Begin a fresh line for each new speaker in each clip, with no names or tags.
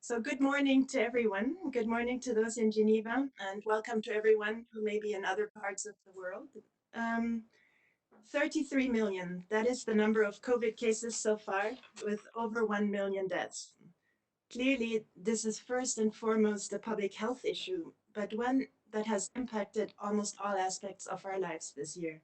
So good morning to everyone. Good morning to those in Geneva, and welcome to everyone who may be in other parts of the world. 33 million, that is the number of COVID cases so far, with over 1 million deaths. Clearly, this is first and foremost a public health issue, but one that has impacted almost all aspects of our lives this year.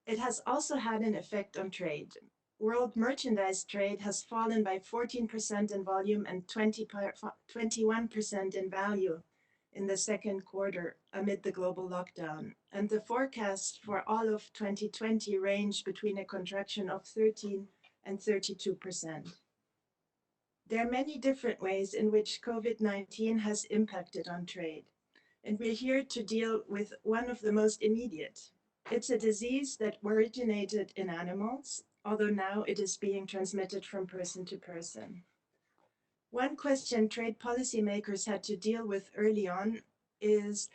It has also had an effect on trade. World merchandise trade has fallen by 14% in volume and 21% in value in the second quarter amid the global lockdown. And the forecast for all of 2020 range between a contraction of 13 and 32%. There are many different ways in which COVID-19 has impacted on trade. And we're here to deal with one of the most immediate. It's a disease that originated in animals, although now it is being transmitted from person to person. One question trade policymakers had to deal with early on is,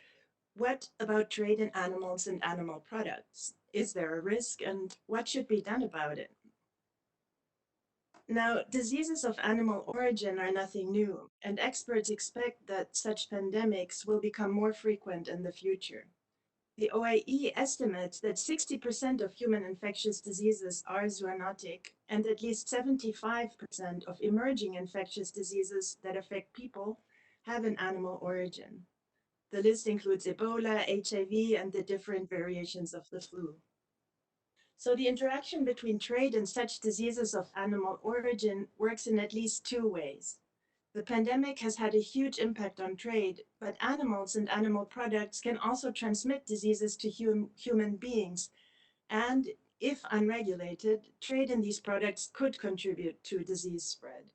what about trade in animals and animal products? Is there a risk, and what should be done about it? Now, diseases of animal origin are nothing new, and experts expect that such pandemics will become more frequent in the future. The OIE estimates that 60% of human infectious diseases are zoonotic, and at least 75% of emerging infectious diseases that affect people have an animal origin. The list includes Ebola, HIV, and the different variations of the flu. So the interaction between trade and such diseases of animal origin works in at least two ways. The pandemic has had a huge impact on trade, but animals and animal products can also transmit diseases to human beings. And if unregulated, trade in these products could contribute to disease spread.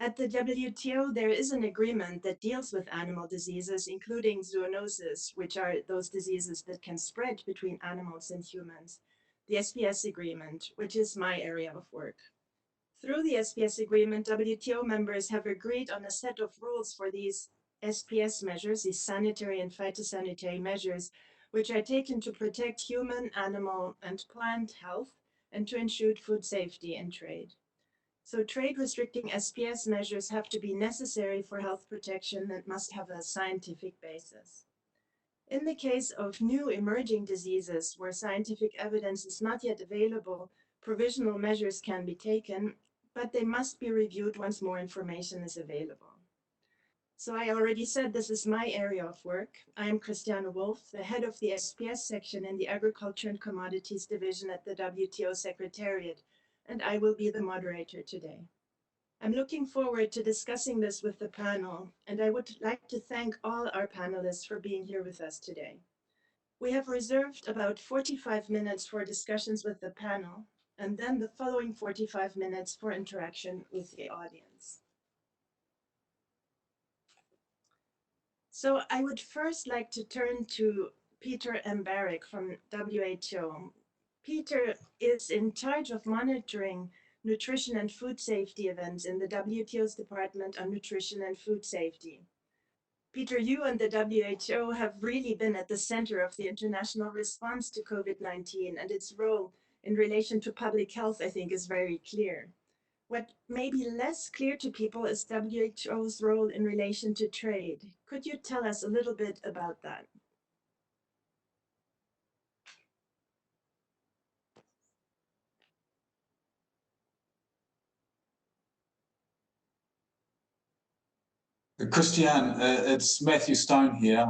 At the WTO, there is an agreement that deals with animal diseases, including zoonoses, which are those diseases that can spread between animals and humans. The Sps Agreement, which is my area of work. Through the Sps Agreement, WTO members have agreed on a set of rules for these SPS measures, these sanitary and phytosanitary measures, which are taken to protect human, animal, and plant health and to ensure food safety in trade. So trade restricting SPS measures have to be necessary for health protection and must have a scientific basis. In the case of new emerging diseases where scientific evidence is not yet available, provisional measures can be taken, but they must be reviewed once more information is available. So I already said this is my area of work. I am Christiane Wolf, the head of the SPS section in the Agriculture and Commodities Division at the WTO Secretariat, and I will be the moderator today. I'm looking forward to discussing this with the panel, and I would like to thank all our panelists for being here with us today. We have reserved about 45 minutes for discussions with the panel, and then the following 45 minutes for interaction with the audience. So I would first like to turn to Peter Mbarek from WHO. Peter is in charge of monitoring nutrition and food safety events in the WTO's Department on Nutrition and Food Safety. Peter, you and the WHO have really been at the center of the international response to COVID-19, and its role in relation to public health, I think, is very clear. What may be less clear to people is WHO's role in relation to trade. Could you tell us a little bit about that?
Christiane, it's Matthew Stone here.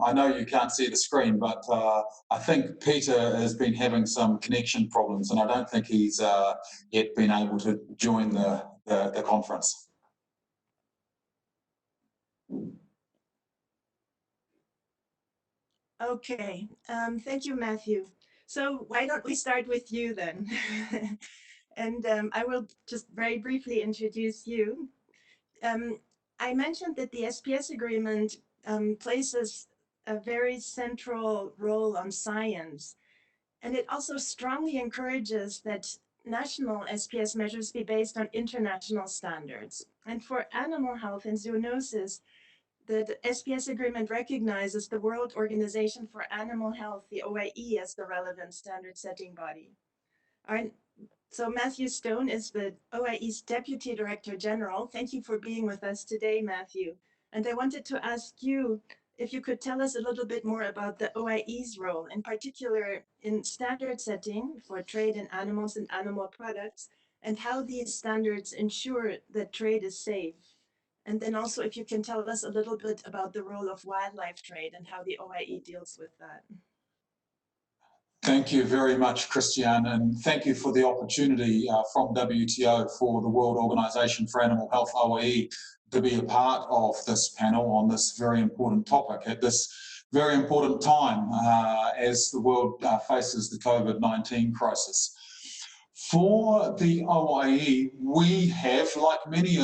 I know you can't see the screen, but I think Peter has been having some connection problems, and I don't think he's yet been able to join the conference.
Okay, thank you, Matthew. So why don't we start with you then? And I will just very briefly introduce you. I mentioned that the SPS agreement places a very central role on science, and it also strongly encourages that national SPS measures be based on international standards. And for animal health and zoonosis, the SPS agreement recognizes the World Organization for Animal Health, the OIE, as the relevant standard setting body. So Matthew Stone is the OIE's Deputy Director General. Thank you for being with us today, Matthew. And I wanted to ask you if you could tell us a little bit more about the OIE's role, in particular in standard setting for trade in animals and animal products, and how these standards ensure that trade is safe. And then also if you can tell us a little bit about the role of wildlife trade and how the OIE deals with that.
Thank you very much, Christian, and thank you for the opportunity from WTO for the World Organization for Animal Health, OIE, to be a part of this panel on this very important topic at this very important time as the world faces the COVID-19 crisis. For the OIE, we have, like many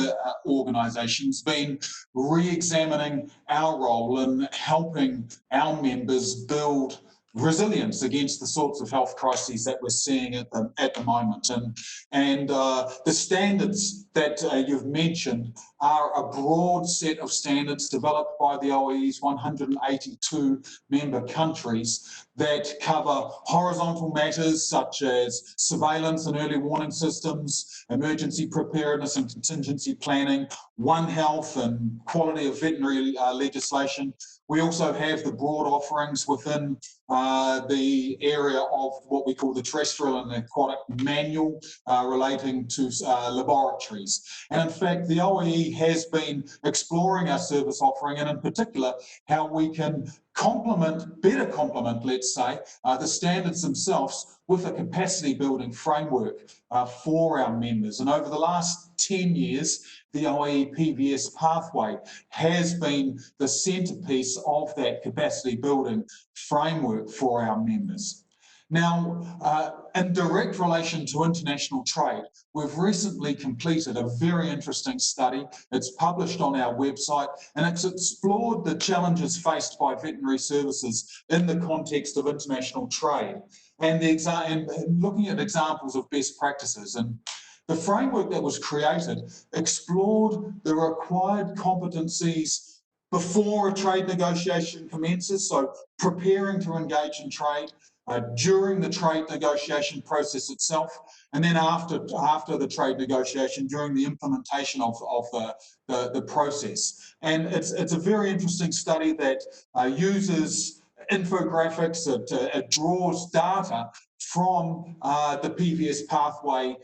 organisations, been re-examining our role in helping our members build resilience against the sorts of health crises that we're seeing at the moment. And the standards that you've mentioned are a broad set of standards developed by the OIE's 182 member countries that cover horizontal matters such as surveillance and early warning systems, emergency preparedness and contingency planning, One Health and quality of veterinary legislation. We also have the broad offerings within the area of what we call the terrestrial and aquatic manual relating to laboratories. And in fact, the OIE has been exploring our service offering, and in particular, how we can better complement, let's say, the standards themselves with a capacity building framework for our members. And over the last 10 years, the OIE PVS pathway has been the centrepiece of that capacity building framework for our members. Now, in direct relation to international trade, we've recently completed a very interesting study. It's published on our website, and it's explored the challenges faced by veterinary services in the context of international trade, and looking at examples of best practices. And the framework that was created explored the required competencies before a trade negotiation commences, so preparing to engage in trade, during the trade negotiation process itself, and then after the trade negotiation, during the implementation of the process. And it's a very interesting study that uses infographics, it draws data from the PVS pathway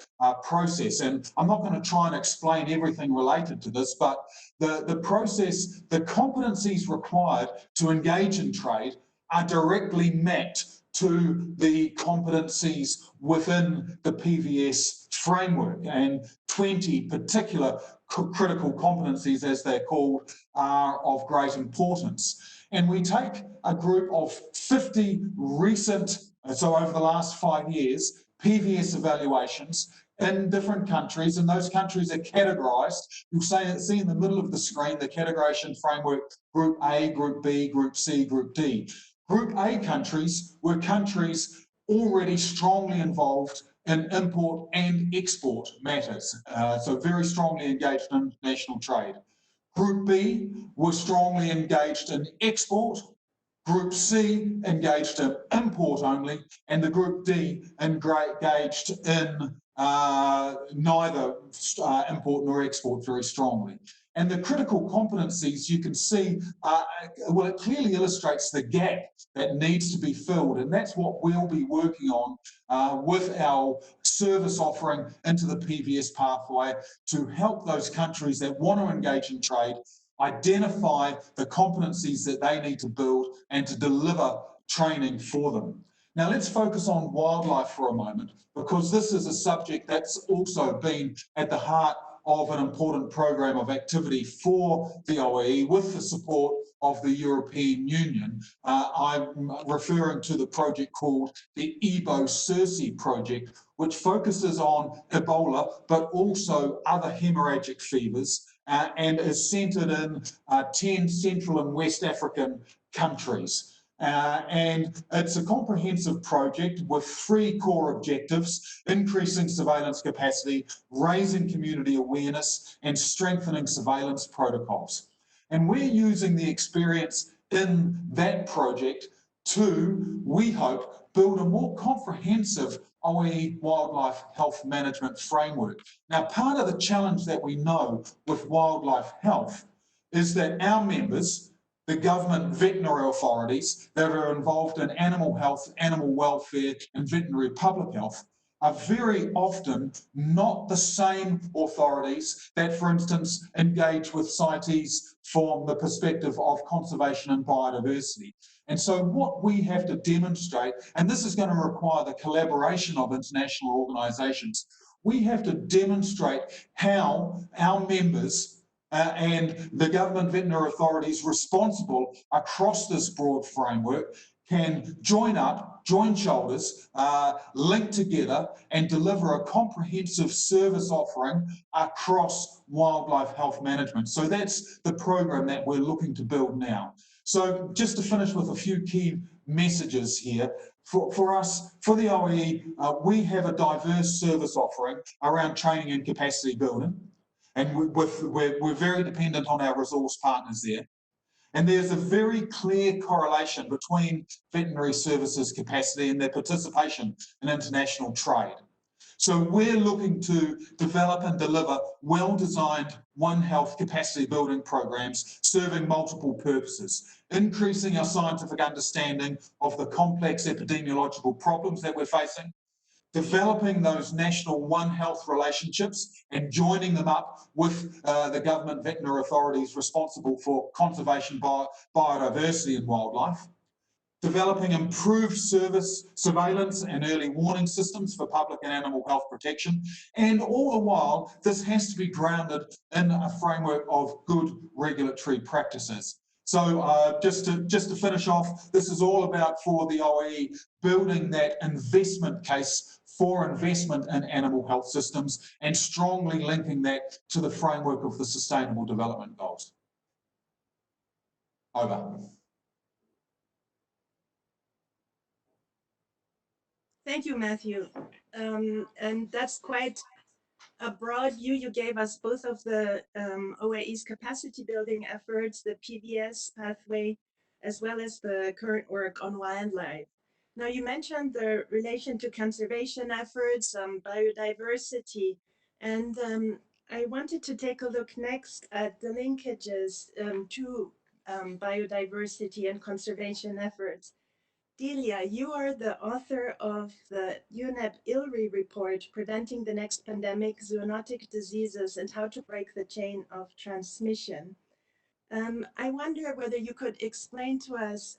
process. And I'm not going to try and explain everything related to this, but the process, the competencies required to engage in trade are directly mapped to the competencies within the PVS framework, and 20 particular critical competencies, as they're called, are of great importance. And we take a group of 50 recent, so over the last 5 years, PVS evaluations in different countries, and those countries are categorised. You'll see in the middle of the screen the categorisation framework: Group A, Group B, Group C, Group D. Group A countries were countries already strongly involved in import and export matters, so very strongly engaged in international trade. Group B was strongly engaged in export, Group C engaged in import only, and the Group D engaged in neither import nor export very strongly. And the critical competencies you can see, well, it clearly illustrates the gap that needs to be filled, and that's what we'll be working on with our service offering into the PVS pathway to help those countries that want to engage in trade identify the competencies that they need to build and to deliver training for them. Now let's focus on wildlife for a moment, because this is a subject that's also been at the heart of an important program of activity for the OIE with the support of the European Union. I'm referring to the project called the Igbo Cersei project, which focuses on Ebola, but also other hemorrhagic fevers, and is centred in 10 Central and West African countries. And it's a comprehensive project with 3 core objectives: increasing surveillance capacity, raising community awareness, and strengthening surveillance protocols. And we're using the experience in that project to, we hope, build a more comprehensive OEE wildlife health management framework. Now, part of the challenge that we know with wildlife health is that our members, the government veterinary authorities that are involved in animal health, animal welfare, and veterinary public health, are very often not the same authorities that, for instance, engage with CITES from the perspective of conservation and biodiversity. And so what we have to demonstrate, and this is going to require the collaboration of international organisations, we have to demonstrate how our members and the government veterinary authorities responsible across this broad framework can join up, join shoulders, link together and deliver a comprehensive service offering across wildlife health management. So that's the program that we're looking to build now. So just to finish with a few key messages here, for us, for the OEE, we have a diverse service offering around training and capacity building. And we're very dependent on our resource partners there. And there's a very clear correlation between veterinary services capacity and their participation in international trade. So we're looking to develop and deliver well-designed One Health capacity building programs serving multiple purposes, increasing our scientific understanding of the complex epidemiological problems that we're facing, developing those national One Health relationships and joining them up with the government veterinary authorities responsible for conservation, biodiversity and wildlife, developing improved service surveillance and early warning systems for public and animal health protection. And all the while, this has to be grounded in a framework of good regulatory practices. So just to finish off, this is all about, for the OEE, building that investment case for investment in animal health systems and strongly linking that to the framework of the Sustainable Development Goals. Over.
Thank you, Matthew. And that's quite a broad view you gave us, both of the OAE's capacity building efforts, the PBS pathway, as well as the current work on wildlife. Now, you mentioned the relation to conservation efforts, biodiversity, and I wanted to take a look next at the linkages to biodiversity and conservation efforts. Delia, you are the author of the UNEP ILRI report, Preventing the Next Pandemic, Zoonotic Diseases and How to Break the Chain of Transmission. I wonder whether you could explain to us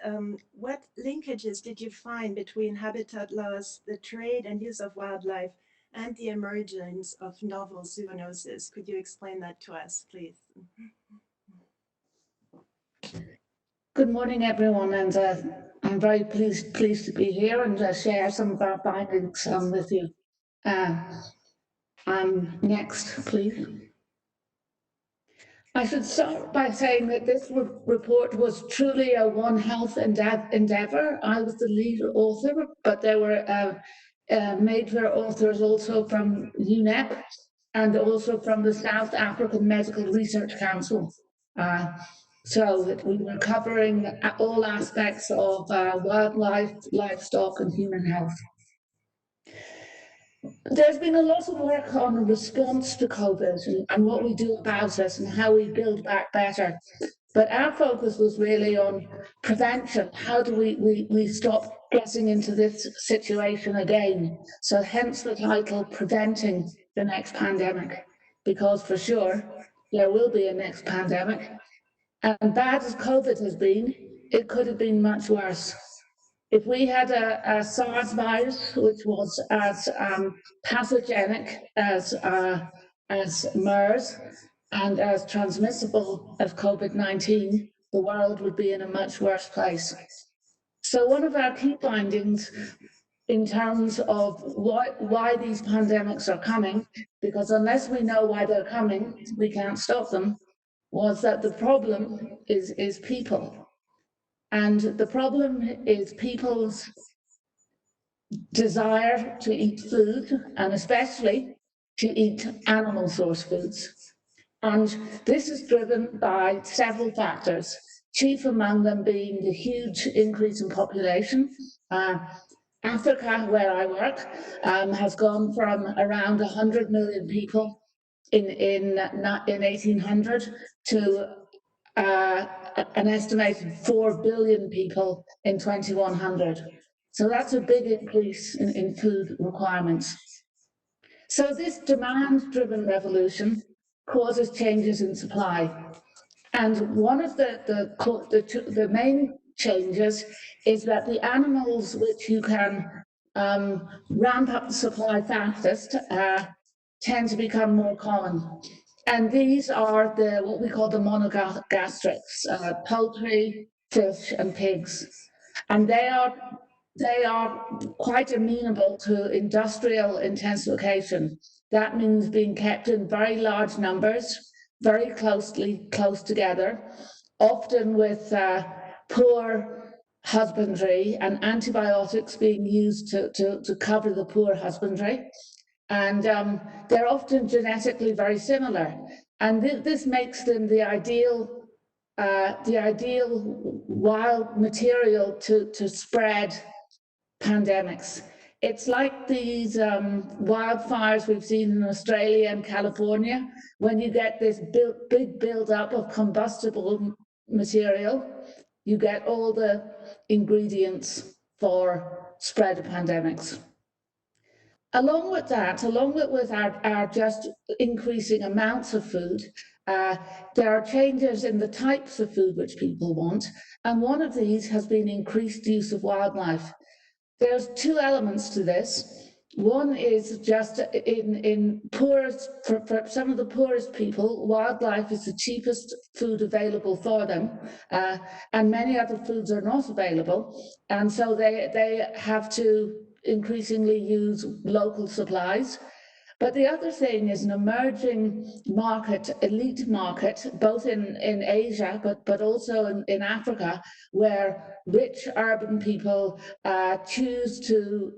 what linkages did you find between habitat loss, the trade and use of wildlife, and the emergence of novel zoonoses? Could you explain that to us, please?
Good morning, everyone, and I'm very pleased to be here and share some of our findings with you. Next, please. I should start by saying that this report was truly a One Health endeavour. I was the lead author, but there were major authors also from UNEP and also from the South African Medical Research Council. So that we were covering all aspects of wildlife, livestock and human health. There's been a lot of work on the response to COVID and what we do about it and how we build back better. But our focus was really on prevention. How do we stop getting into this situation again? So hence the title, Preventing the Next Pandemic, because for sure there will be a next pandemic. And bad as COVID has been, it could have been much worse. If we had a SARS virus, which was as pathogenic as MERS and as transmissible as COVID-19, the world would be in a much worse place. So one of our key findings in terms of why these pandemics are coming, because unless we know why they're coming, we can't stop them, was that the problem is people. And the problem is people's desire to eat food, and especially to eat animal source foods. And this is driven by several factors. chief among them being the huge increase in population. Africa, where I work, has gone from around 100 million people in 1800 to an estimated 4 billion people in 2100. So that's a big increase in food requirements. So this demand-driven revolution causes changes in supply. And one of the main changes is that the animals which you can ramp up the supply fastest tend to become more common. And these are what we call the monogastrics, poultry, fish, and pigs. And they are quite amenable to industrial intensification. That means being kept in very large numbers, very close together, often with poor husbandry and antibiotics being used to cover the poor husbandry. And they're often genetically very similar. And this makes them the ideal wild material to spread pandemics. It's like these wildfires we've seen in Australia and California, when you get this big build-up of combustible material, you get all the ingredients for spread of pandemics. Along with that, along with our just increasing amounts of food, there are changes in the types of food which people want, and one of these has been increased use of wildlife. There's two elements to this. One is just in poorest, for some of the poorest people, wildlife is the cheapest food available for them, and many other foods are not available, and so they have to increasingly use local supplies. But the other thing is an emerging market, elite market, both in Asia, but also in Africa, where rich urban people choose to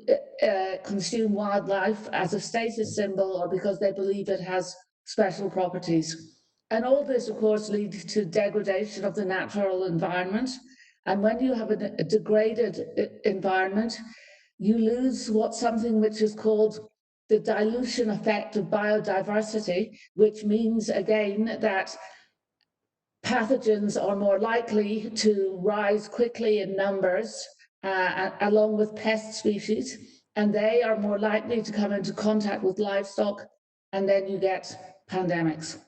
consume wildlife as a status symbol or because they believe it has special properties. And all this, of course, leads to degradation of the natural environment. And when you have a degraded environment, you lose something which is called the dilution effect of biodiversity, which means, again, that pathogens are more likely to rise quickly in numbers, along with pest species, and they are more likely to come into contact with livestock, and then you get pandemics.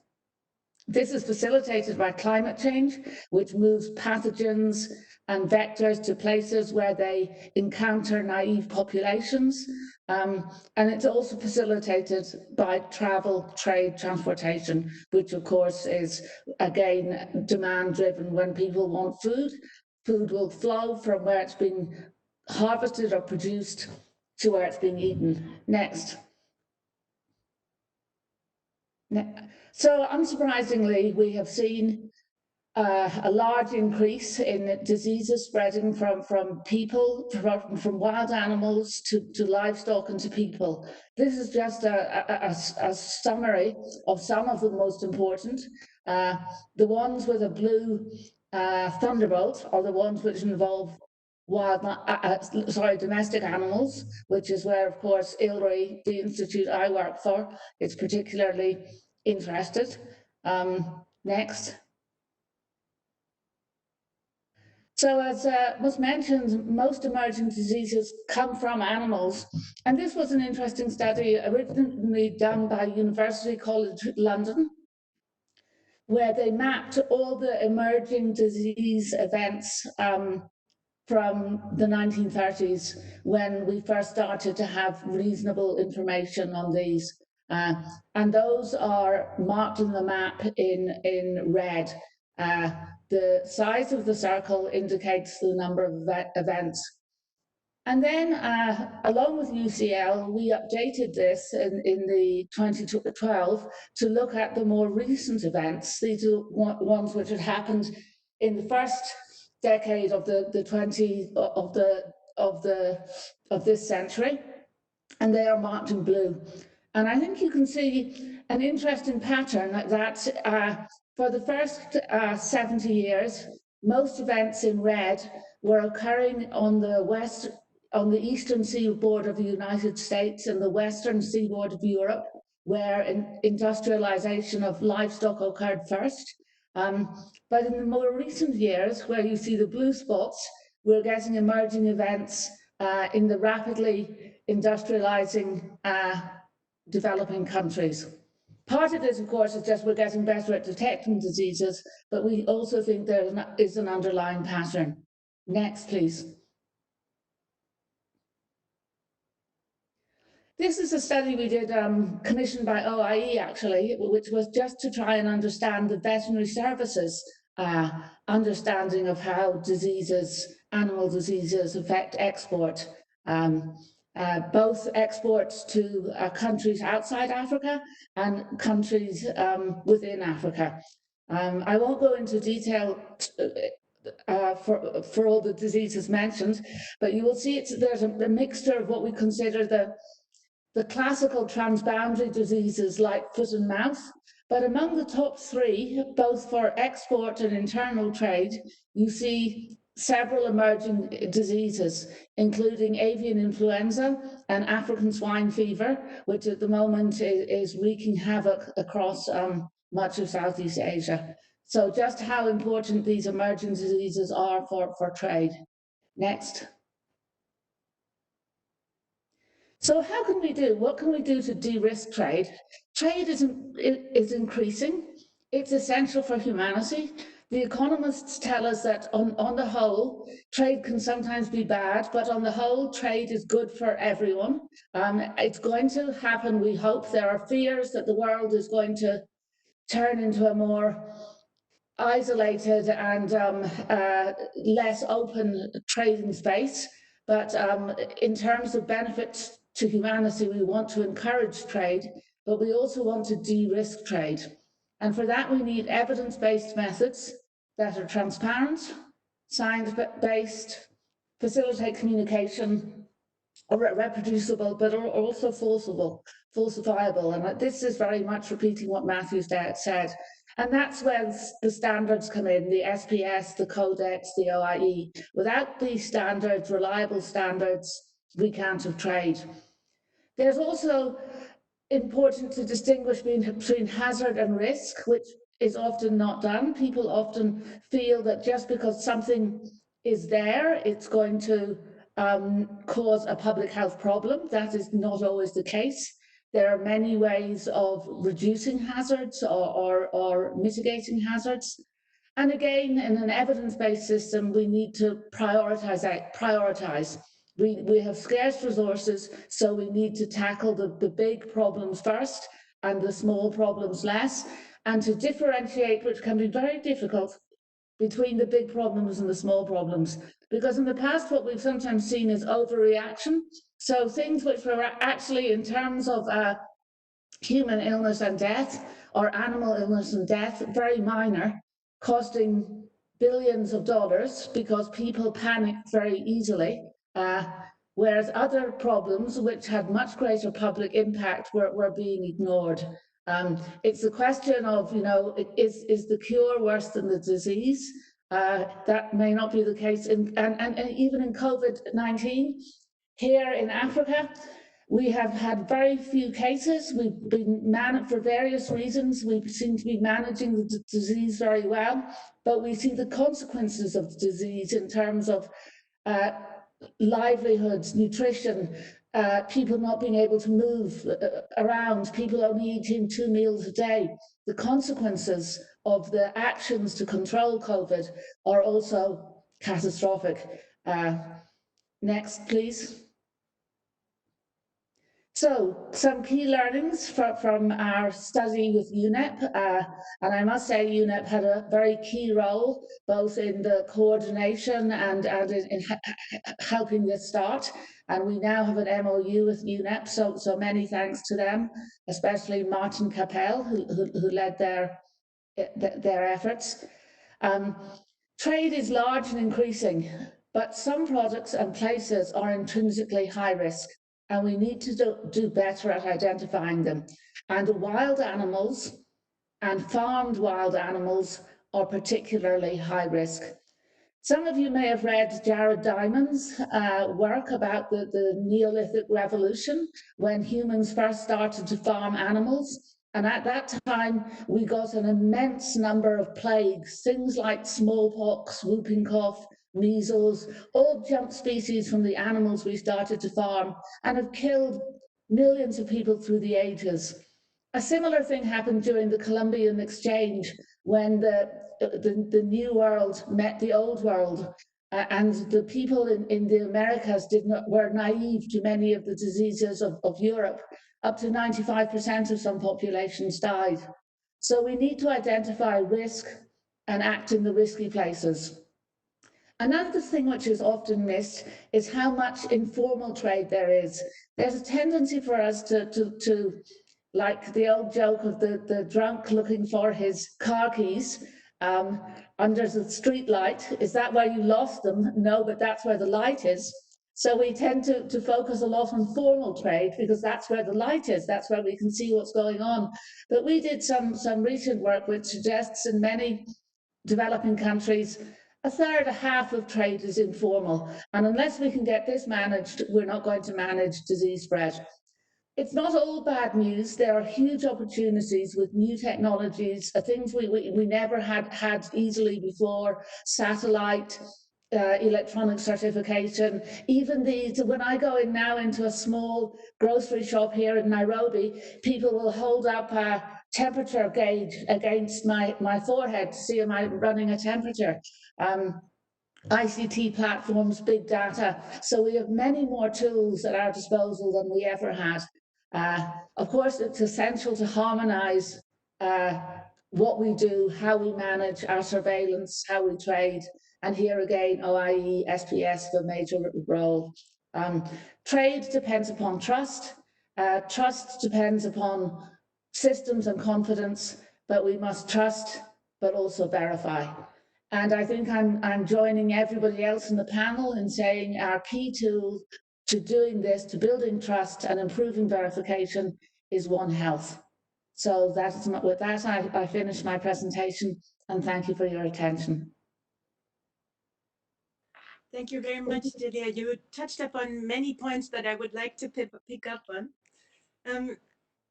This is facilitated by climate change, which moves pathogens and vectors to places where they encounter naive populations. And it's also facilitated by travel, trade, transportation, which of course is, again, demand driven. When people want food, food will flow from where it's being harvested or produced to where it's being eaten. Next. So unsurprisingly, we have seen a large increase in diseases spreading from people, from wild animals to livestock and to people. This is just a summary of some of the most important. The ones with a blue thunderbolt are the ones which involve domestic animals, which is where, of course, ILRI, the institute I work for, is particularly interested. Next. So as was mentioned, most emerging diseases come from animals. And this was an interesting study originally done by University College London, where they mapped all the emerging disease events from the 1930s, when we first started to have reasonable information on these. And those are marked in the map in red. The size of the circle indicates the number of events. And then, along with UCL, we updated this in the 2012 to look at the more recent events. These are ones which had happened in the first decade of this century, and they are marked in blue. And I think you can see an interesting pattern that for the first 70 years, Most events in red were occurring on the eastern seaboard of the United States and the western seaboard of Europe, where industrialization of livestock occurred first. But in the more recent years, where you see the blue spots, we're getting emerging events in the rapidly industrializing developing countries. Part of this, of course, is just we're getting better at detecting diseases, but we also think there is an underlying pattern. Next, please. This is a study we did commissioned by OIE, actually, which was just to try and understand the veterinary services understanding of how diseases, animal diseases, affect export. Both exports to countries outside Africa and countries within Africa. I won't go into detail for all the diseases mentioned, but you will see there's a mixture of what we consider the classical transboundary diseases like foot and mouth, but among the top three, both for export and internal trade, you see several emerging diseases, including avian influenza and African swine fever, which at the moment is wreaking havoc across much of Southeast Asia. So just how important these emerging diseases are for trade. Next. So how can we do? What can we do to de-risk trade? Trade is increasing. It's essential for humanity. The economists tell us that on the whole, trade can sometimes be bad, but on the whole, trade is good for everyone. It's going to happen, we hope. There are fears that the world is going to turn into a more isolated and less open trading space. But in terms of benefits to humanity, we want to encourage trade, but we also want to de-risk trade. And for that, we need evidence-based methods that are transparent, science-based, facilitate communication, or reproducible, but are also falsifiable. And this is very much repeating what Matthew said. And that's where the standards come in, the SPS, the Codex, the OIE. Without these standards, reliable standards, we can't have trade. There's also important to distinguish between hazard and risk, which is often not done. People often feel that just because something is there, it's going to cause a public health problem. That is not always the case. There are many ways of reducing hazards or mitigating hazards. And again, in an evidence-based system, we need to prioritize. We have scarce resources, so we need to tackle the big problems first and the small problems less, and to differentiate, which can be very difficult, between the big problems and the small problems. Because in the past, what we've sometimes seen is overreaction. So things which were actually, in terms of human illness and death, or animal illness and death, very minor, costing billions of dollars because people panicked very easily, whereas other problems which had much greater public impact were being ignored. It's a question of, is the cure worse than the disease? That may not be the case, and even in COVID-19, here in Africa, we have had very few cases. We've been for various reasons, we seem to be managing the disease very well, but we see the consequences of the disease in terms of livelihoods, nutrition, people not being able to move around, people only eating 2 meals a day. The consequences of the actions to control COVID are also catastrophic. Next, please. So, some key learnings from our study with UNEP, and I must say UNEP had a very key role both in the coordination and in helping this start. And we now have an MOU with UNEP, so many thanks to them, especially Martin Capel, who led their efforts. Trade is large and increasing, but some products and places are intrinsically high risk, and we need to do better at identifying them. And wild animals and farmed wild animals are particularly high risk. Some of you may have read Jared Diamond's work about the Neolithic revolution, when humans first started to farm animals. And at that time, we got an immense number of plagues, things like smallpox, whooping cough, measles, all jumped species from the animals we started to farm and have killed millions of people through the ages. A similar thing happened during the Columbian Exchange, when the New World met the Old World, and the people in the Americas were naive to many of the diseases of Europe. Up to 95% of some populations died. So we need to identify risk and act in the risky places. Another thing which is often missed is how much informal trade there is. There's a tendency for us to like the old joke of the drunk looking for his car keys under the street light. Is that where you lost them? No, but that's where the light is. So we tend to focus a lot on formal trade because that's where the light is. That's where we can see what's going on. But we did some recent work which suggests in many developing countries, a third, a half of trade is informal. And unless we can get this managed, we're not going to manage disease spread. It's not all bad news. There are huge opportunities with new technologies, things we never had easily before, satellite, electronic certification. Even these, when I go in now into a small grocery shop here in Nairobi, people will hold up a temperature gauge against my forehead to see am I running a temperature. ICT platforms, big data. So we have many more tools at our disposal than we ever had. Of course, it's essential to harmonise what we do, how we manage our surveillance, how we trade. And here again, OIE, SPS have a major role. Trade depends upon trust. Trust depends upon systems and confidence, but we must trust, but also verify. And I think I'm joining everybody else in the panel in saying our key tool to doing this, to building trust and improving verification, is One Health. So with that, I finish my presentation, and thank you for your attention.
Thank you very much, Delia. You touched upon many points that I would like to pick up on.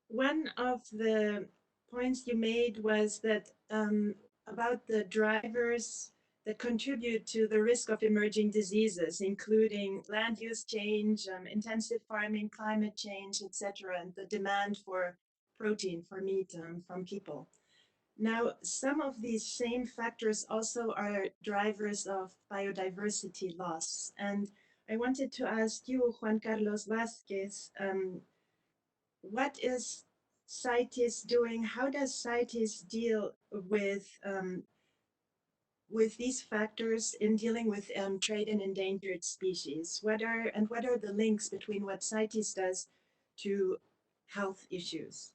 One of the points you made was that about the drivers that contribute to the risk of emerging diseases, including land use change, intensive farming, climate change, etc., and the demand for protein, for meat from people. Now, some of these same factors also are drivers of biodiversity loss. And I wanted to ask you, Juan Carlos Vasquez, what is CITES doing? How does CITES deal with these factors in dealing with trade in endangered species? What are the links between what CITES does to health issues?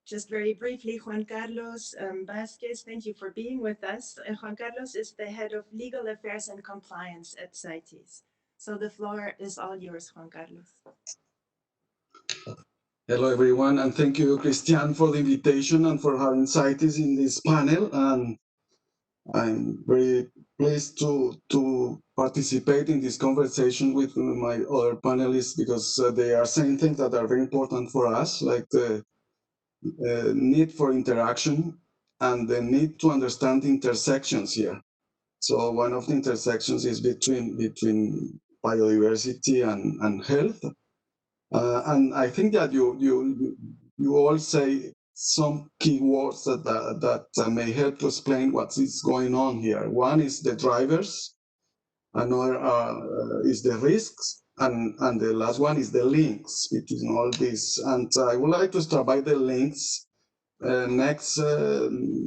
Just very briefly, Juan Carlos Vasquez, thank you for being with us. Juan Carlos is the head of legal affairs and compliance at CITES. So the floor is all yours, Juan Carlos.
Hello, everyone, and thank you, Christian, for the invitation and for having CITES in this panel. And I'm very pleased to participate in this conversation with my other panelists because they are saying things that are very important for us, like the need for interaction and the need to understand intersections here. So one of the intersections is between biodiversity and health. And I think that you all say some key words that may help to explain what is going on here. One is the drivers, another is the risks, and the last one is the links between all this. And I would like to start by the links. Next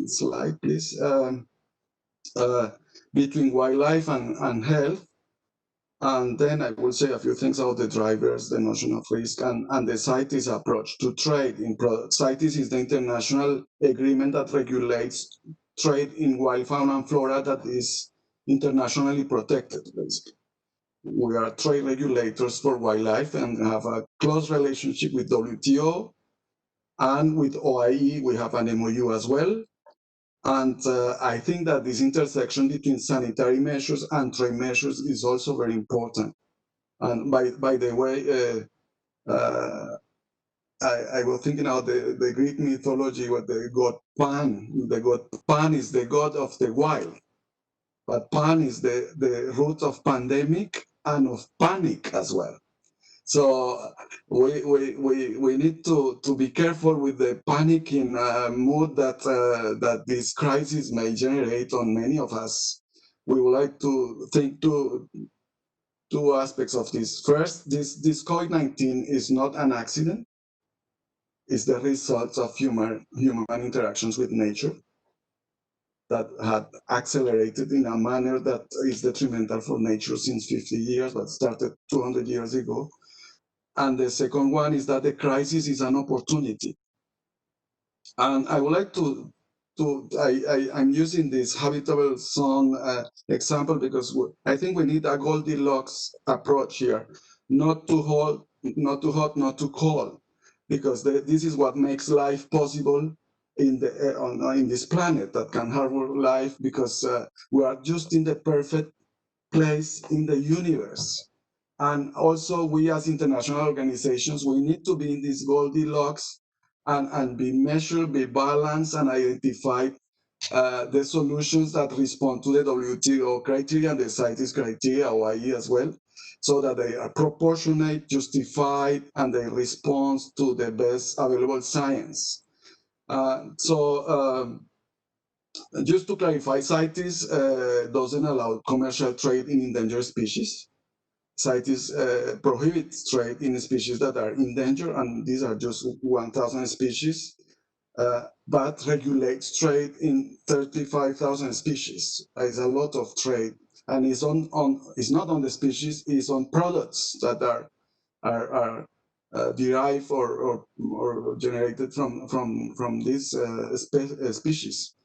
slide, please. Between wildlife and health. And then I will say a few things about the drivers, the notion of risk, and the CITES approach to trade in products. CITES is the international agreement that regulates trade in wild fauna and flora that is internationally protected, basically. We are trade regulators for wildlife and have a close relationship with WTO, and with OIE, we have an MOU as well. And I think that this intersection between sanitary measures and trade measures is also very important. And by the way, I was thinking of the Greek mythology with the god Pan. The god Pan is the god of the wild, but Pan is the root of pandemic and of panic as well. So we need to be careful with the panicking mood that this crisis may generate on many of us. We would like to think two aspects of this. First, this COVID-19 is not an accident. It's the result of human interactions with nature that had accelerated in a manner that is detrimental for nature since 50 years, but started 200 years ago. And the second one is that the crisis is an opportunity. And I would like I'm using this habitable zone example because I think we need a Goldilocks approach here, not too hot, not too hot, not too cold, because this is what makes life possible in this planet that can harbor life, because we are just in the perfect place in the universe. And also we as international organizations, we need to be in this Goldilocks and be measured, be balanced, and identify the solutions that respond to the WTO criteria and the CITES criteria, OIE as well, so that they are proportionate, justified, and they respond to the best available science. Just to clarify, CITES doesn't allow commercial trade in endangered species. CITES prohibits trade in species that are endangered, and these are just 1,000 species, but regulates trade in 35,000 species. It's a lot of trade, and it's it's not on the species, it's on products that are derived or generated from these species.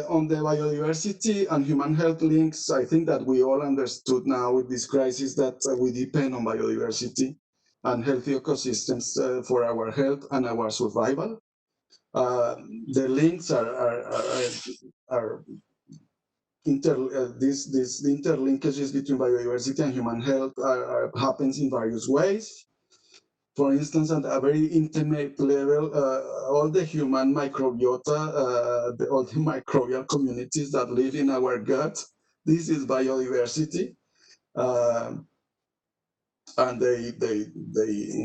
On the biodiversity and human health links, I think that we all understood now with this crisis that we depend on biodiversity and healthy ecosystems for our health and our survival. The links these interlinkages between biodiversity and human health happens in various ways. For instance, at a very intimate level, all the human microbiota, all the microbial communities that live in our gut, this is biodiversity. And they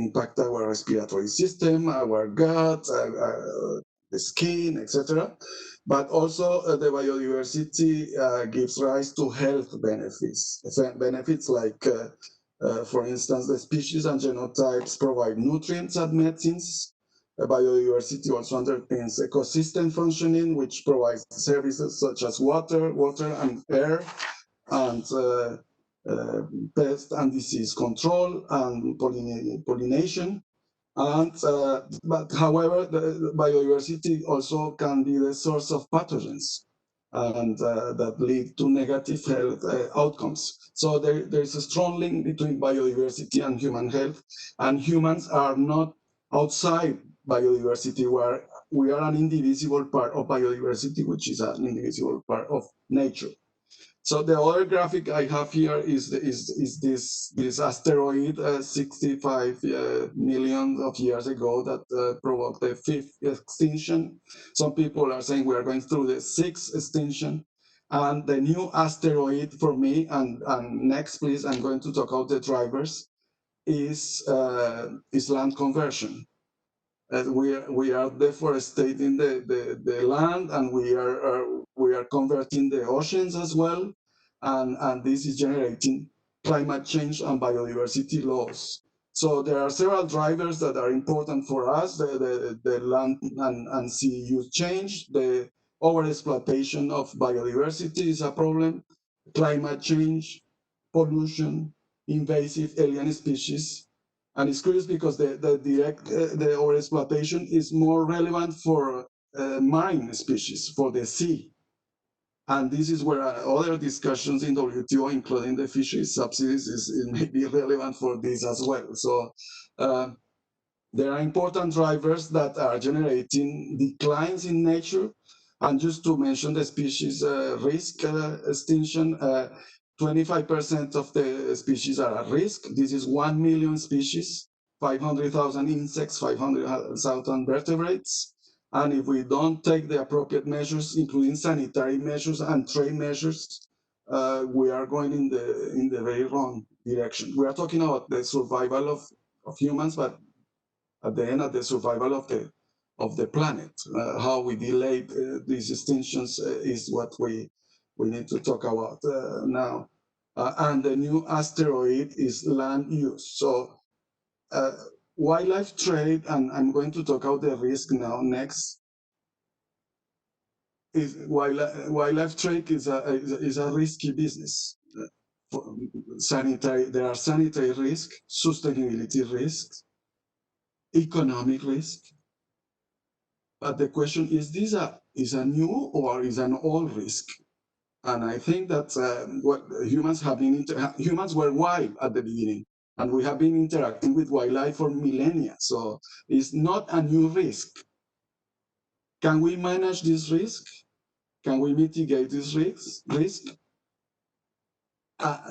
impact our respiratory system, our gut, the skin, etc. But also the biodiversity gives rise to health benefits. Benefits like, for instance, the species and genotypes provide nutrients and medicines. Biodiversity also underpins ecosystem functioning, which provides services such as water and air, and pest and disease control and pollination. And but however, the biodiversity also can be the source of pathogens, and that lead to negative health outcomes. So there's a strong link between biodiversity and human health, and humans are not outside biodiversity. We are an indivisible part of biodiversity, which is an indivisible part of nature. So the other graphic I have here is this asteroid 65 million of years ago that provoked the 5th extinction. Some people are saying we are going through the 6th extinction. And the new asteroid for me, and next please, I'm going to talk about the drivers, is land conversion. We are deforesting the land, and we are converting the oceans as well, and this is generating climate change and biodiversity loss. So there are several drivers that are important for us: the land and sea use change, the overexploitation of biodiversity is a problem, climate change, pollution, invasive alien species. And it's curious because the overexploitation is more relevant for marine species, for the sea. And this is where other discussions in WTO, including the fisheries subsidies, is may be relevant for this as well. So There are important drivers that are generating declines in nature. And just to mention the species risk extinction, 25% of the species are at risk. This is 1 million species, 500,000 insects, 500,000 vertebrates. And if we don't take the appropriate measures, including sanitary measures and trade measures, we are going in the very wrong direction. We are talking about the survival of humans, but at the end of the survival of the planet. How we delay these extinctions is what we need to talk about now. And the new asteroid is land use. So wildlife trade, and I'm going to talk about the risk now next, is wildlife trade is a risky business. There are sanitary risks, sustainability risks, economic risk. But the question is a new or is an old risk? And I think that what humans were wild at the beginning, and we have been interacting with wildlife for millennia. So it's not a new risk. Can we manage this risk? Can we mitigate this risk?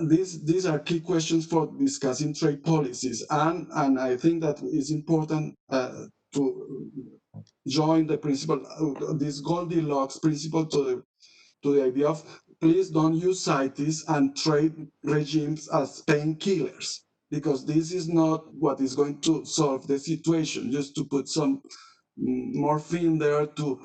These are key questions for discussing trade policies, and I think that it's important to join the principle, this Goldilocks principle to the idea of please don't use CITES and trade regimes as painkillers, because this is not what is going to solve the situation. Just to put some morphine there to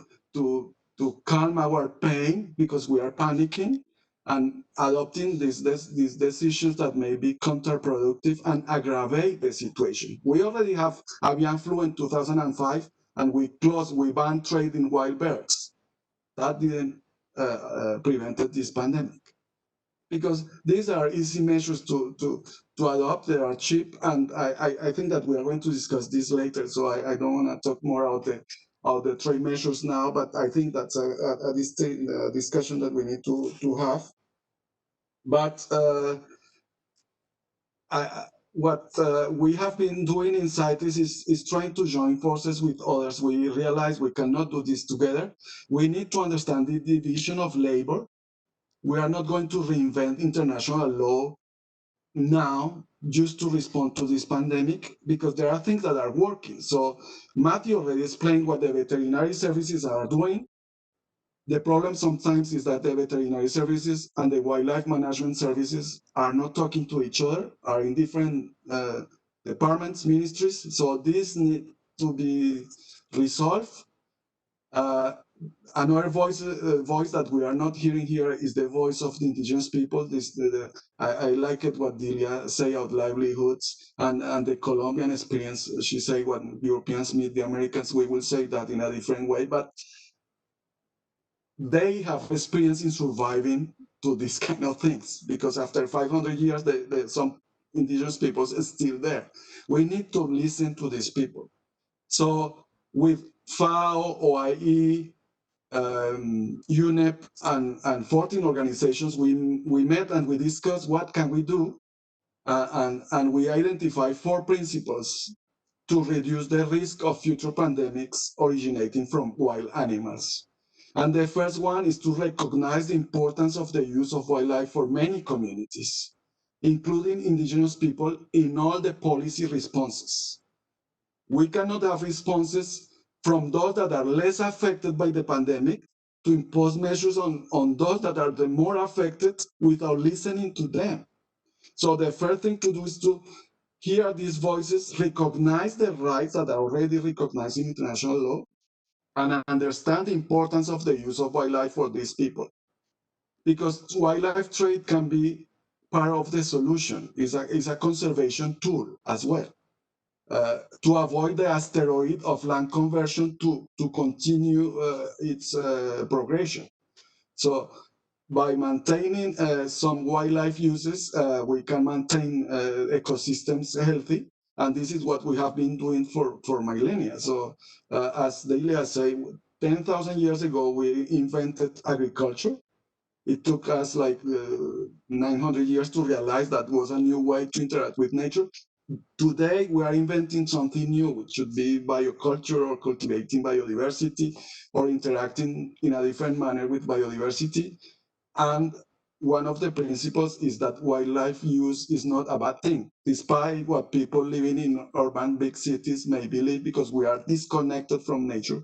calm our pain because we are panicking, and adopting these decisions that may be counterproductive and aggravate the situation. We already have avian flu in 2005, and we banned trade in wild birds. That didn't prevented this pandemic, because these are easy measures to adopt. They are cheap, and I think that we are going to discuss this later. So I don't want to talk more about the trade measures now, but I think that's a discussion that we need to have. But what we have been doing in CITES is trying to join forces with others. We realize we cannot do this together. We need to understand the division of labor. We are not going to reinvent international law now just to respond to this pandemic, because there are things that are working. So Matthew already explained what the veterinary services are doing. The problem sometimes is that the veterinary services and the wildlife management services are not talking to each other, are in different departments, ministries. So this needs to be resolved. Another voice that we are not hearing here is the voice of the indigenous people. I like it what Delia say of livelihoods and the Colombian experience. She say when Europeans meet the Americans, we will say that in a different way, but they have experience in surviving to these kind of things, because after 500 years, some indigenous peoples is still there. We need to listen to these people. So with FAO, OIE, UNEP, and 14 organizations, we met and we discussed what can we do, and we identified 4 principles to reduce the risk of future pandemics originating from wild animals. And the first one is to recognize the importance of the use of wildlife for many communities, including indigenous people, in all the policy responses. We cannot have responses from those that are less affected by the pandemic to impose measures on those that are the more affected without listening to them. So the first thing to do is to hear these voices, recognize the rights that are already recognized in international law, and understand the importance of the use of wildlife for these people. Because wildlife trade can be part of the solution, is a conservation tool as well. To avoid the asteroid of land conversion to continue its progression. So by maintaining some wildlife uses, we can maintain ecosystems healthy. And this is what we have been doing for millennia. So as Delia said, 10,000 years ago, we invented agriculture. It took us like 900 years to realize that was a new way to interact with nature. Today, we are inventing something new, which should be bioculture or cultivating biodiversity or interacting in a different manner with biodiversity. And one of the principles is that wildlife use is not a bad thing, despite what people living in urban big cities may believe, because we are disconnected from nature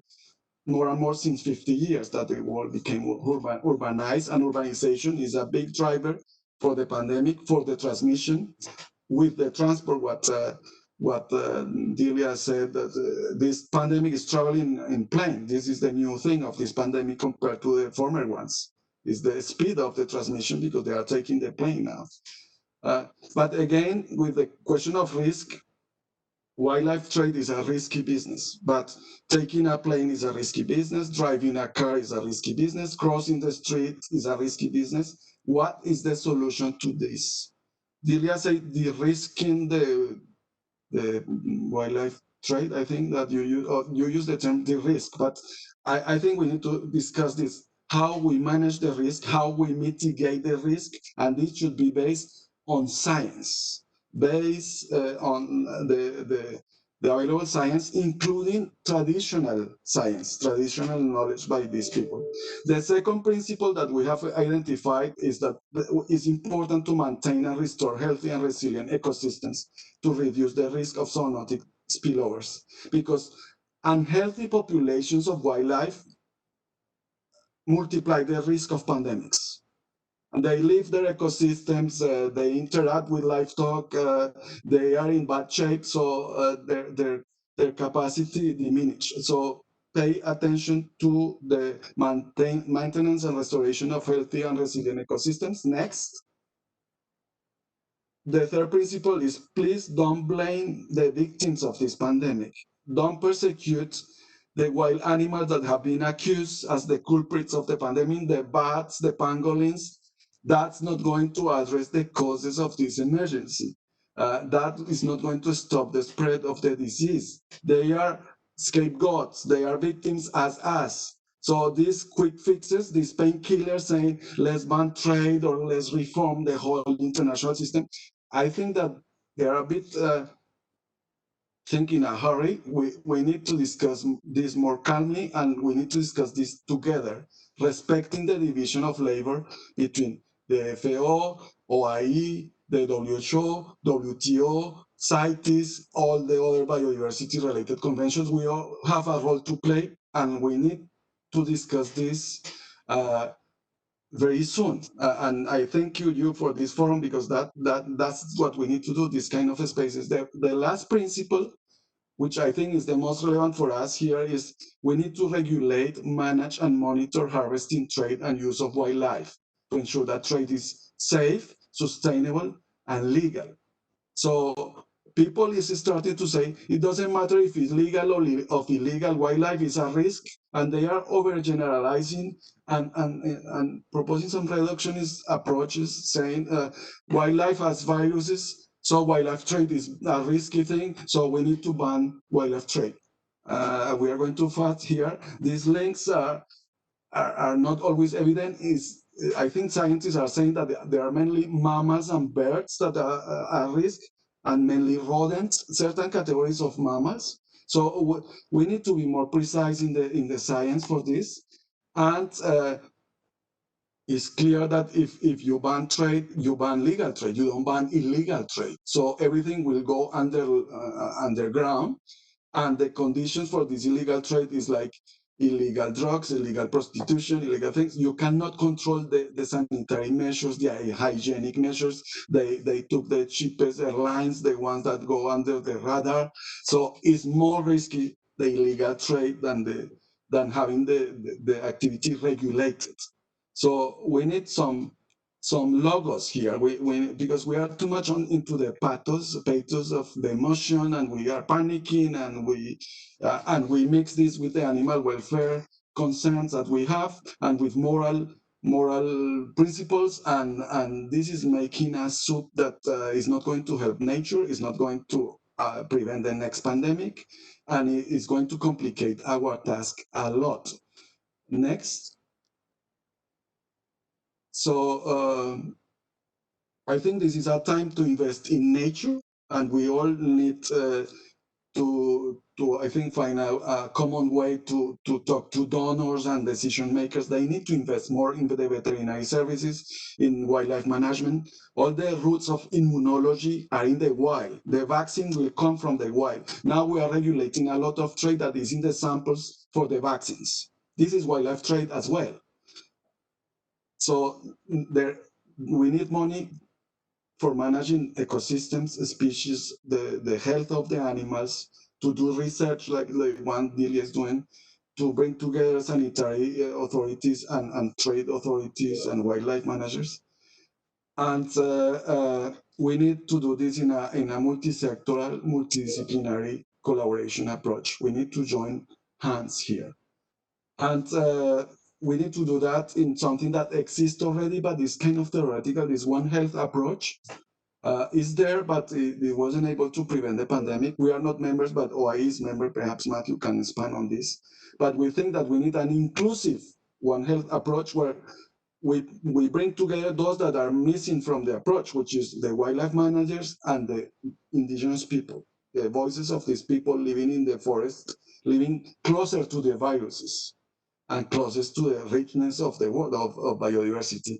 more and more since 50 years that the world became urbanized, and urbanization is a big driver for the pandemic, for the transmission with the transport. What Delia said, that this pandemic is traveling in plane. This is the new thing of this pandemic compared to the former ones. Is the speed of the transmission, because they are taking the plane now. But again, with the question of risk, wildlife trade is a risky business, but taking a plane is a risky business, driving a car is a risky business, crossing the street is a risky business. What is the solution to this? Delia said de-risking the wildlife trade. I think that you use the term de-risk, but I think we need to discuss this, how we manage the risk, how we mitigate the risk, and it should be based on science, based on the available science, including traditional science, traditional knowledge by these people. The second principle that we have identified is that it's important to maintain and restore healthy and resilient ecosystems to reduce the risk of zoonotic spillovers, because unhealthy populations of wildlife multiply the risk of pandemics. And they leave their ecosystems, they interact with livestock, they are in bad shape, so their capacity diminishes. So pay attention to the maintenance and restoration of healthy and resilient ecosystems. Next. The third principle is, please don't blame the victims of this pandemic. Don't persecute the wild animals that have been accused as the culprits of the pandemic, the bats, the pangolins. That's not going to address the causes of this emergency. That is not going to stop the spread of the disease. They are scapegoats. They are victims as us. So these quick fixes, these painkillers saying, let's ban trade or let's reform the whole international system, I think that they are a bit think in a hurry. We need to discuss this more calmly, and we need to discuss this together, respecting the division of labor between the FAO, OIE, the WHO, WTO, CITES, all the other biodiversity-related conventions. We all have a role to play, and we need to discuss this very soon. And I thank you for this forum, because that's what we need to do, this kind of spaces. The last principle, which I think is the most relevant for us here, is we need to regulate, manage, and monitor harvesting, trade, and use of wildlife to ensure that trade is safe, sustainable, and legal. So people is starting to say it doesn't matter if it's legal or illegal, wildlife is a risk, and they are overgeneralizing and proposing some reductionist approaches, saying wildlife has viruses, so wildlife trade is a risky thing, so we need to ban wildlife trade. We are going too fast here. These links are not always evident. I think scientists are saying that there are mainly mammals and birds that are at risk, and mainly rodents, certain categories of mammals. So we need to be more precise in the science for this. And it's clear that if you ban trade, you ban legal trade, you don't ban illegal trade. So everything will go underground. And the conditions for this illegal trade is like illegal drugs, illegal prostitution, illegal things. You cannot control the sanitary measures, the hygienic measures. They took the cheapest airlines, the ones that go under the radar. So it's more risky, the illegal trade, than having the activity regulated. So we need some logos here. Because we are too much into the pathos of the emotion, and we are panicking, and we mix this with the animal welfare concerns that we have, and with moral principles, and this is making a soup that is not going to help nature, is not going to prevent the next pandemic, and it is going to complicate our task a lot. Next. So I think this is our time to invest in nature and we all need to I think find a common way to talk to donors and decision makers. They need to invest more in the veterinary services, in wildlife management. All the roots of immunology are in the wild. The vaccine will come from the wild. Now we are regulating a lot of trade that is in the samples for the vaccines. This is wildlife trade as well. So we need money for managing ecosystems, species, the health of the animals, to do research like one Delia is doing, to bring together sanitary authorities and trade authorities and wildlife managers. And we need to do this in a multi-sectoral, multidisciplinary collaboration approach. We need to join hands here. And we need to do that in something that exists already, but is kind of theoretical, this One Health approach. Is there, but it wasn't able to prevent the pandemic. We are not members, but OIE is member. Perhaps Matthew can expand on this. But we think that we need an inclusive One Health approach where we bring together those that are missing from the approach, which is the wildlife managers and the indigenous people, the voices of these people living in the forest, living closer to the viruses and closest to the richness of the world of biodiversity.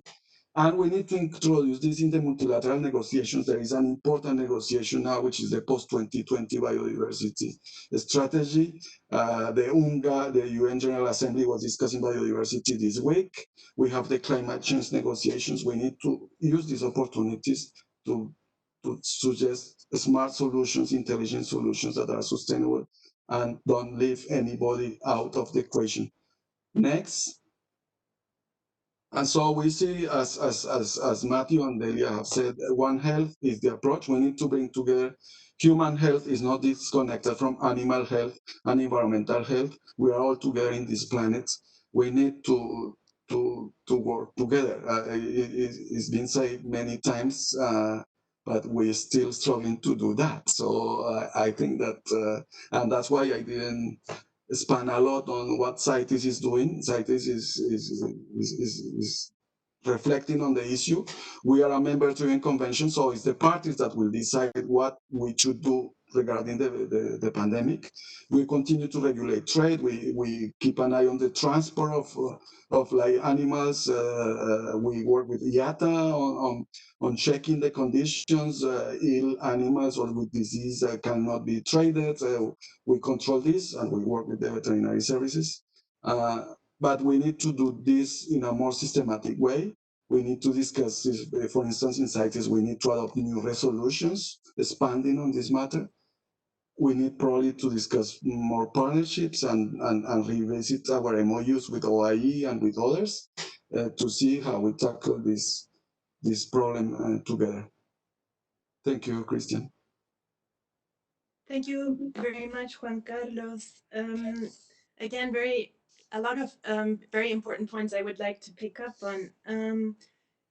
And we need to introduce this in the multilateral negotiations. There is an important negotiation now, which is the post-2020 biodiversity strategy. The UNGA, the UN General Assembly, was discussing biodiversity this week. We have the climate change negotiations. We need to use these opportunities to suggest smart solutions, intelligent solutions that are sustainable and don't leave anybody out of the equation. Next. And so we see, as Matthew and Delia have said, One Health is the approach. We need to bring together human health is not disconnected from animal health and environmental health. We are all together in this planet. We need to work together. It's been said many times, but we're still struggling to do that. So I think that, and that's why I didn't span a lot on what CITES is doing. CITES is reflecting on the issue. We are a member-driven convention, so it's the parties that will decide what we should do regarding the pandemic. We continue to regulate trade. We keep an eye on the transport of like animals. We work with IATA on checking the conditions. Ill animals or with disease cannot be traded. We control this and we work with the veterinary services. But we need to do this in a more systematic way. We need to discuss this, for instance, in CITES, we need to adopt new resolutions expanding on this matter. We need probably to discuss more partnerships and revisit our MOUs with OIE and with others to see how we tackle this problem together. Thank you, Christian.
Thank you very much, Juan Carlos. Again, a lot of very important points I would like to pick up on.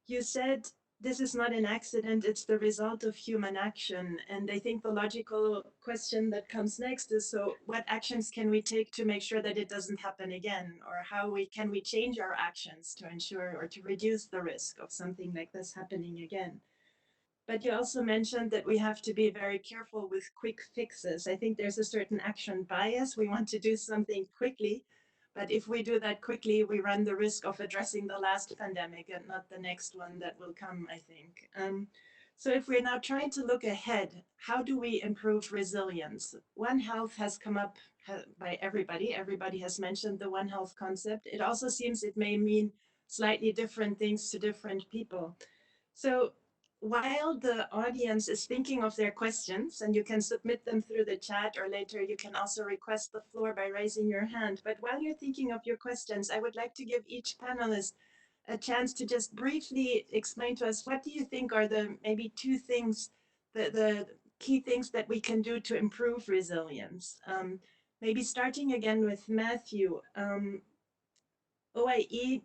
You said this is not an accident, it's the result of human action. And I think the logical question that comes next is, so what actions can we take to make sure that it doesn't happen again? Or how can we change our actions to ensure or to reduce the risk of something like this happening again? But you also mentioned that we have to be very careful with quick fixes. I think there's a certain action bias. We want to do something quickly, but if we do that quickly, we run the risk of addressing the last pandemic and not the next one that will come, I think. So if we're now trying to look ahead, how do we improve resilience? One Health has come up by everybody. Everybody has mentioned the One Health concept. It also seems it may mean slightly different things to different people. So while the audience is thinking of their questions, and you can submit them through the chat, or later you can also request the floor by raising your hand. But while you're thinking of your questions, I would like to give each panelist a chance to just briefly explain to us, what do you think are the maybe two things, the key things that we can do to improve resilience? Maybe starting again with Matthew. OIE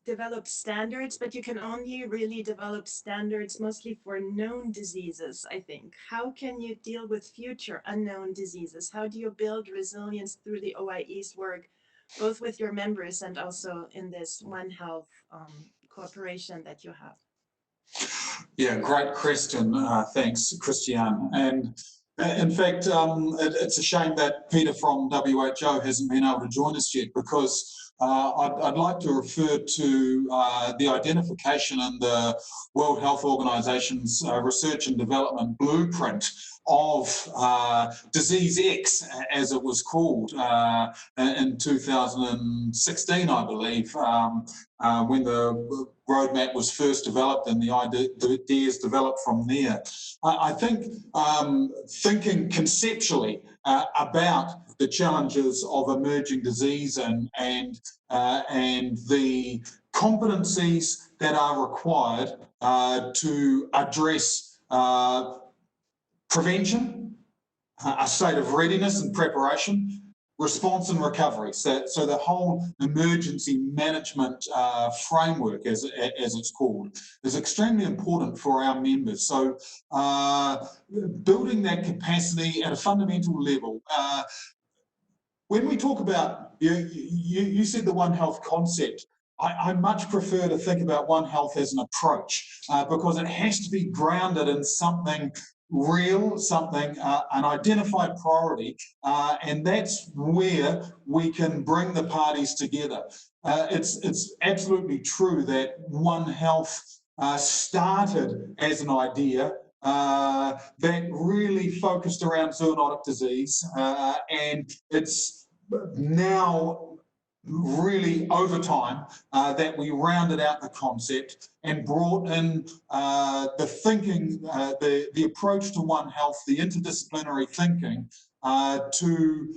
develop standards, but you can only really develop standards mostly for known diseases, I think. How can you deal with future unknown diseases? How do you build resilience through the OIE's work, both with your members and also in this One Health cooperation that you have?
Yeah, great question. Thanks, Christian. And in fact, it's a shame that Peter from WHO hasn't been able to join us yet, because I'd like to refer to the identification in the World Health Organization's research and development blueprint of disease X, as it was called, in 2016, I believe, when the roadmap was first developed and the ideas developed from there. I think thinking conceptually about the challenges of emerging disease and the competencies that are required to address prevention, a state of readiness and preparation, response and recovery. So the whole emergency management framework, as it's called, is extremely important for our members. So building that capacity at a fundamental level. When we talk about, you said the One Health concept, I much prefer to think about One Health as an approach, because it has to be grounded in something real, something, an identified priority, and that's where we can bring the parties together. It's absolutely true that One Health started as an idea that really focused around zoonotic disease, and it's now really over time that we rounded out the concept and brought in the thinking, the approach to One Health, the interdisciplinary thinking to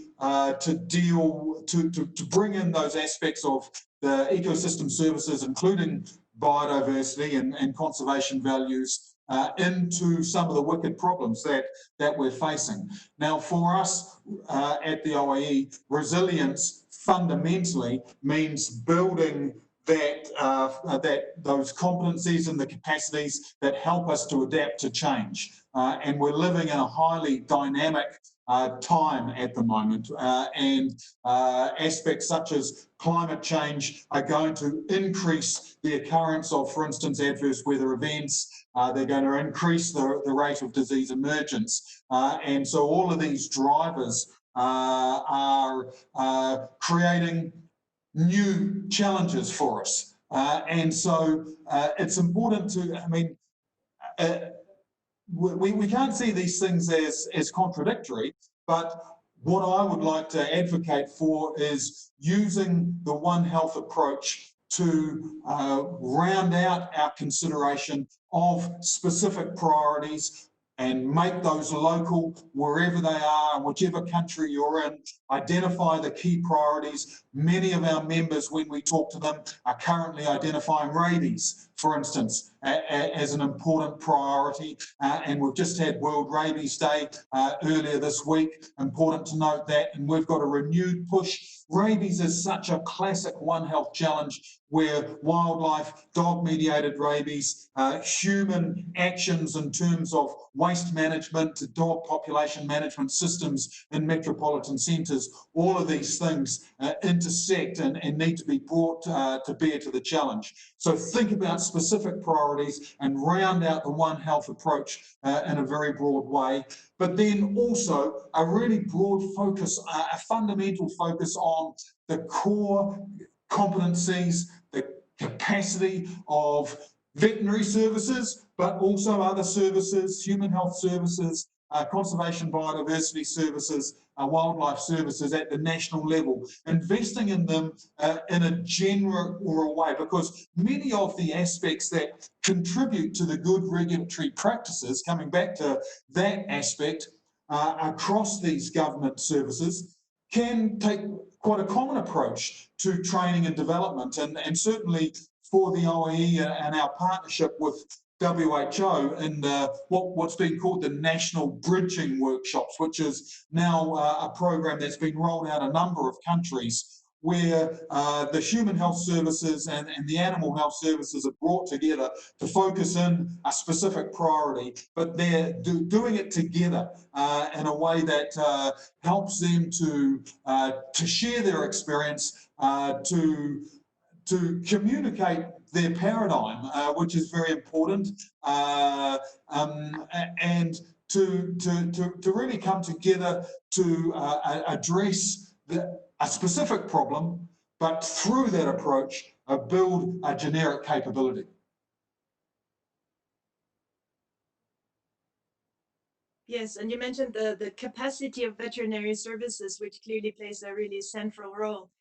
bring in those aspects of the ecosystem services, including biodiversity and conservation values, into some of the wicked problems that we're facing. Now, for us at the OIE, resilience fundamentally means building those competencies and the capacities that help us to adapt to change. And we're living in a highly dynamic time at the moment, and aspects such as climate change are going to increase the occurrence of, for instance, adverse weather events. They're going to increase the rate of disease emergence. And so all of these drivers are creating new challenges for us. And so it's important to, I mean, we can't see these things as contradictory, but what I would like to advocate for is using the One Health approach to round out our consideration of specific priorities and make those local wherever they are, whichever country you're in. Identify the key priorities. Many of our members, when we talk to them, are currently identifying rabies, for instance, as an important priority. And we've just had World Rabies Day earlier this week. Important to note that, and we've got a renewed push. Rabies is such a classic One Health challenge where wildlife, dog-mediated rabies, human actions in terms of waste management, dog population management systems in metropolitan centres, all of these things intersect and need to be brought to bear to the challenge. So think about specific priorities and round out the One Health approach in a very broad way. But then also a really broad focus, a fundamental focus on the core competencies, the capacity of veterinary services, but also other services, human health services, conservation biodiversity services, wildlife services at the national level, investing in them in a general way, because many of the aspects that contribute to the good regulatory practices, coming back to that aspect, across these government services, can take quite a common approach to training and development, and certainly for the OIE and our partnership with WHO in what's been called the National Bridging Workshops, which is now a program that's been rolled out in a number of countries, where the human health services and the animal health services are brought together to focus in a specific priority, but they're doing it together in a way that helps them to share their experience, to communicate their paradigm, which is very important, and to really come together to address a specific problem, but through that approach, build a generic capability.
Yes, and you mentioned the capacity of veterinary services, which clearly plays a really central role.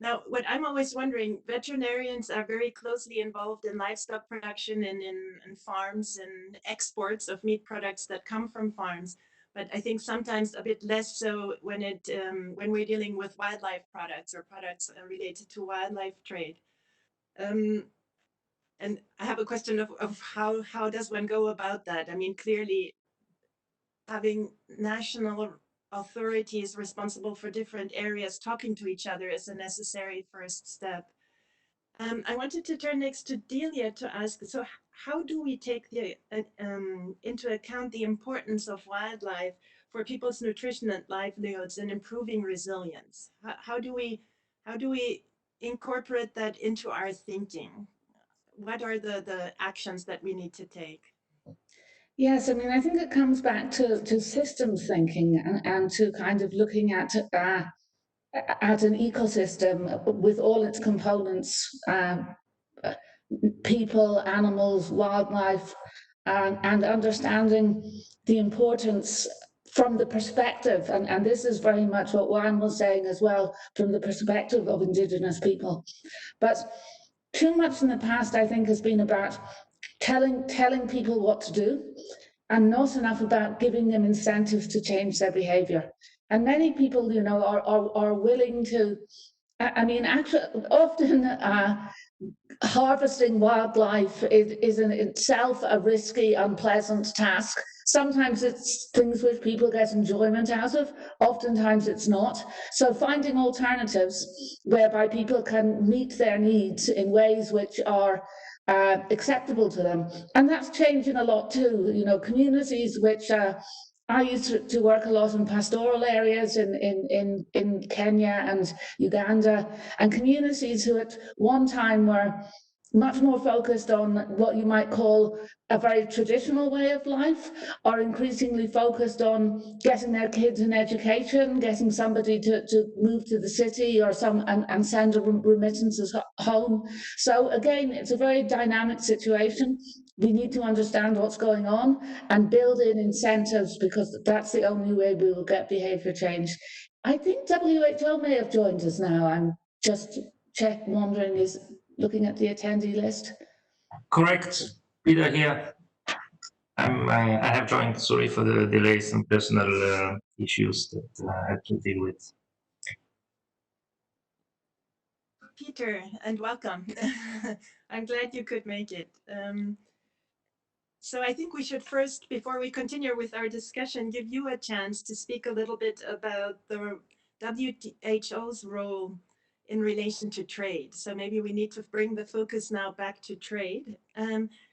Now, what I'm always wondering, veterinarians are very closely involved in livestock production and in farms and exports of meat products that come from farms. But I think sometimes a bit less so when we're dealing with wildlife products or products related to wildlife trade. And I have a question of how does one go about that? I mean, clearly, having national authorities responsible for different areas talking to each other is a necessary first step. I wanted to turn next to Delia to ask, so how do we take into account the importance of wildlife for people's nutrition and livelihoods and improving resilience? How do we incorporate that into our thinking? What are the actions that we need to take?
Yes, I mean, I think it comes back to systems thinking and to kind of looking at an ecosystem with all its components, people, animals, wildlife, and understanding the importance from the perspective, and this is very much what Juan was saying as well, from the perspective of Indigenous people. But too much in the past, I think, has been about telling people what to do, and not enough about giving them incentives to change their behavior. And many people, you know, are willing to, I mean, actually, often harvesting wildlife is in itself a risky, unpleasant task. Sometimes it's things which people get enjoyment out of, oftentimes it's not. So finding alternatives whereby people can meet their needs in ways which are acceptable to them. And that's changing a lot too. You know, communities which I used to work a lot in pastoral areas in Kenya and Uganda, and communities who at one time were much more focused on what you might call a very traditional way of life, are increasingly focused on getting their kids an education, getting somebody to move to the city or and send remittances home. So again, it's a very dynamic situation. We need to understand what's going on and build in incentives, because that's the only way we will get behavior change. I think WHO may have joined us now. I'm just wondering, is looking at the attendee list.
Correct, Peter here. I have joined. Sorry for the delay, some personal issues that I had to deal with.
Peter, and welcome. I'm glad you could make it. So I think we should first, before we continue with our discussion, give you a chance to speak a little bit about the WHO's role in relation to trade. So maybe we need to bring the focus now back to trade.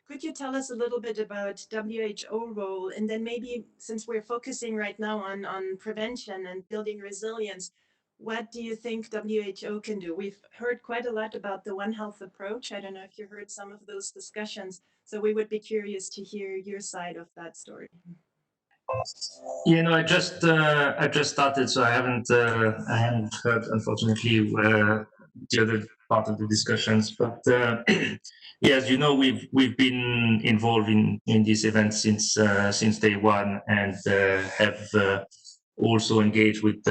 Could you tell us a little bit about WHO role? And then maybe, since we're focusing right now on prevention and building resilience, what do you think WHO can do? We've heard quite a lot about the One Health approach. I don't know if you heard some of those discussions. So we would be curious to hear your side of that story.
Yeah, no, I just started, so I haven't heard, unfortunately, the other part of the discussions. But yeah, as you know, we've been involved in this event since day one, and have also engaged with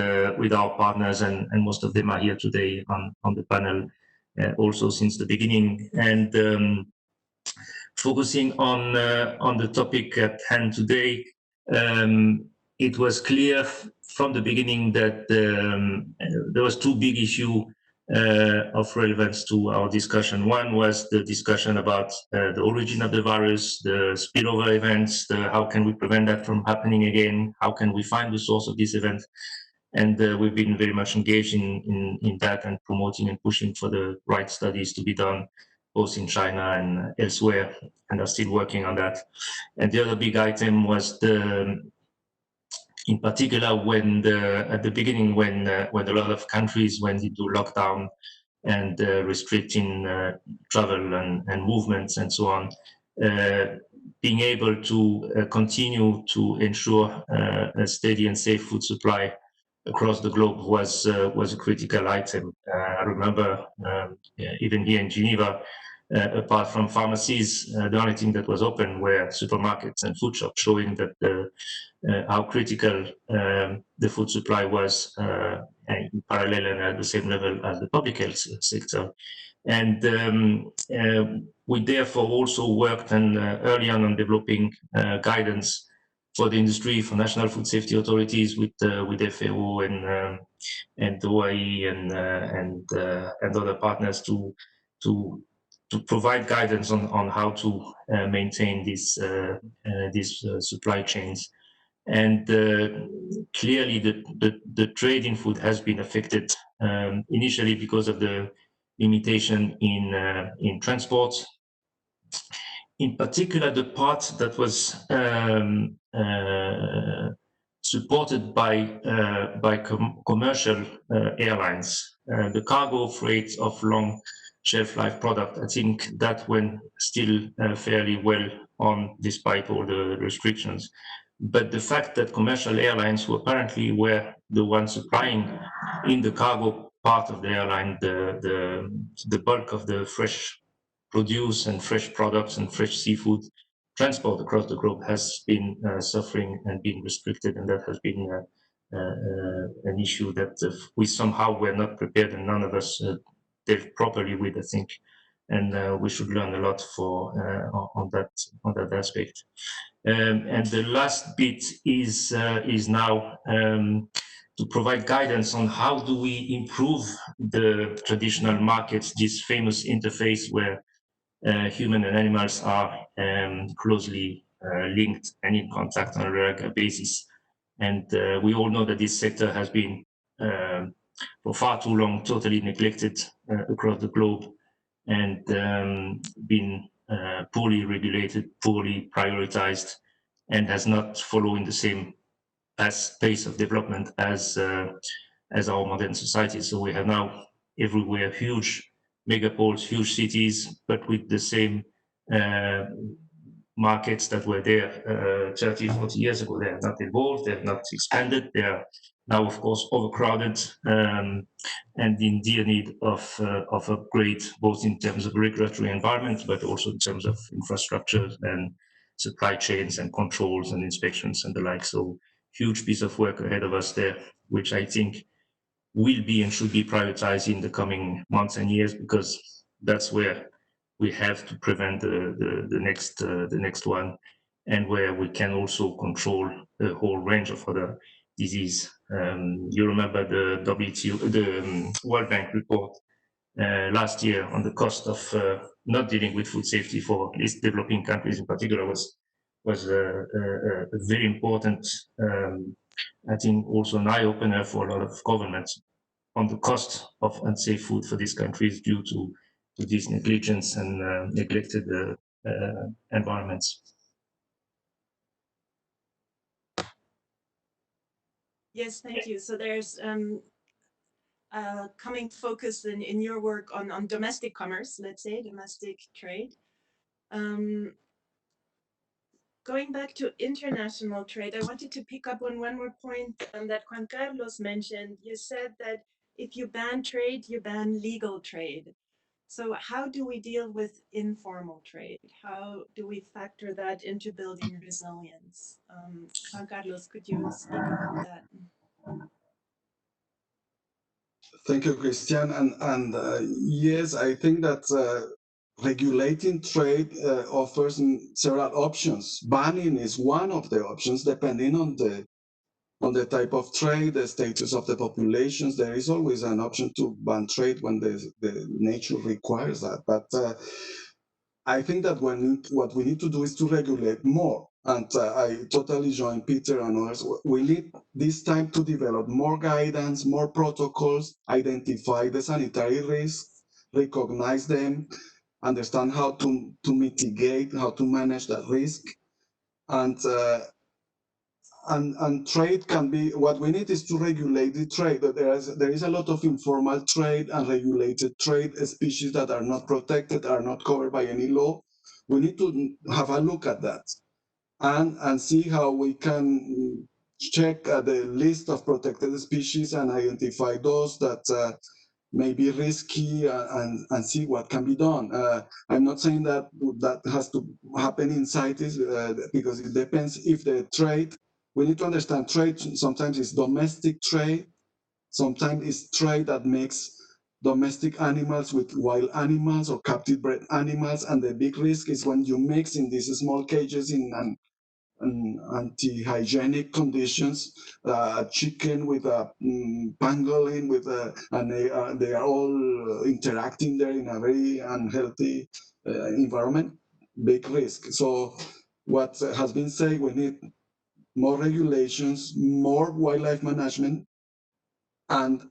our partners, and most of them are here today on the panel, also since the beginning. And focusing on the topic at hand today. It was clear from the beginning that there was two big issues of relevance to our discussion. One was the discussion about the origin of the virus, the spillover events, how can we prevent that from happening again, how can we find the source of this event. And we've been very much engaged in that, and promoting and pushing for the right studies to be done, both in China and elsewhere, and are still working on that. And the other big item was in particular, at the beginning, when a lot of countries went into lockdown, and restricting travel and movements and so on, being able to continue to ensure a steady and safe food supply across the globe was a critical item. I remember even here in Geneva, apart from pharmacies, the only thing that was open were supermarkets and food shops, showing that how critical the food supply was in parallel and at the same level as the public health sector. And we therefore also worked early on developing guidance for the industry, for national food safety authorities with FAO and OIE and other partners to provide guidance on how to maintain these supply chains. And clearly the trade in food has been affected initially because of the limitation in transport. In particular, the part that was supported by commercial airlines, the cargo freight of long shelf life product, I think that went still fairly well on despite all the restrictions. But the fact that commercial airlines who apparently were the ones supplying in the cargo part of the airline the bulk of the fresh produce and fresh products and fresh seafood transport across the globe has been suffering and being restricted, and that has been an issue that we somehow were not prepared, and none of us dealt properly with, I think, and we should learn a lot on that aspect. And the last bit is now to provide guidance on how do we improve the traditional markets, this famous interface where human and animals are closely linked and in contact on a regular basis. And we all know that this sector has been for far too long totally neglected across the globe and been poorly regulated, poorly prioritized, and has not followed the same pace of development as our modern society. So we have now everywhere huge megapoles, huge cities, but with the same markets that were there 30, 40 years ago. They have not evolved, they have not expanded. They are now, of course, overcrowded and in dear need of upgrade, both in terms of regulatory environment, but also in terms of infrastructure and supply chains and controls and inspections and the like. So huge piece of work ahead of us there, which I think will be and should be prioritized in the coming months and years, because that's where we have to prevent the next one, and where we can also control a whole range of other disease. You remember the WTO, the World Bank report last year on the cost of not dealing with food safety for least developing countries in particular was a very important, I think also an eye-opener for a lot of governments on the cost of unsafe food for these countries due to this negligence and neglected environments.
Yes, thank you. So there's coming focus in your work on domestic commerce, let's say, domestic trade. Going back to international trade, I wanted to pick up on one more point that Juan Carlos mentioned. You said that if you ban trade, you ban legal trade. So how do we deal with informal trade? How do we factor that into building resilience? Juan Carlos, could you speak about that?
Thank you, Christian. And yes, I think that regulating trade offers several options. Banning is one of the options, depending on the type of trade, the status of the populations. There is always an option to ban trade when the nature requires that. But I think that what we need to do is to regulate more. And I totally join Peter and others. We need this time to develop more guidance, more protocols, identify the sanitary risks, recognize them, understand how to mitigate, how to manage that risk. And and trade can be, what we need is to regulate the trade. But there is a lot of informal trade and regulated trade, species that are not protected, are not covered by any law. We need to have a look at that and see how we can check the list of protected species and identify those that may be risky and see what can be done. I'm not saying that that has to happen in CITES because it depends if the trade, we need to understand trade sometimes is domestic trade, sometimes it's trade that makes domestic animals with wild animals or captive bred animals, and the big risk is when you mix in these small cages in anti-hygienic conditions, chicken with a pangolin with and they are all interacting there in a very unhealthy environment, big risk. So what has been said, we need more regulations, more wildlife management, and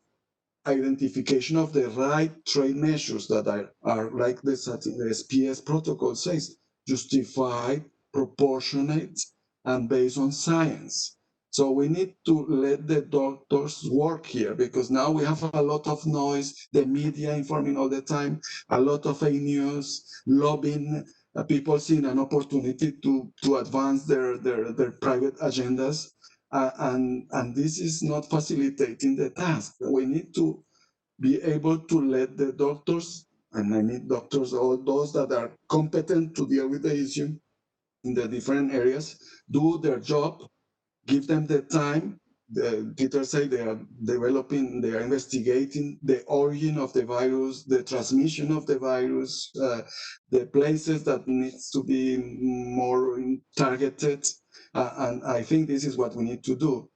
identification of the right trade measures that are like the SPS protocol says, justified, proportionate, and based on science. So we need to let the doctors work here because now we have a lot of noise, the media informing all the time, a lot of fake news, lobbying, people seeing an opportunity to advance their private agendas. And this is not facilitating the task. We need to be able to let the doctors, and I mean doctors, all those that are competent to deal with the issue in the different areas, do their job, give them the time. Peter said they are developing, they are investigating the origin of the virus, the transmission of the virus, the places that needs to be more targeted. And I think this is what we need to do.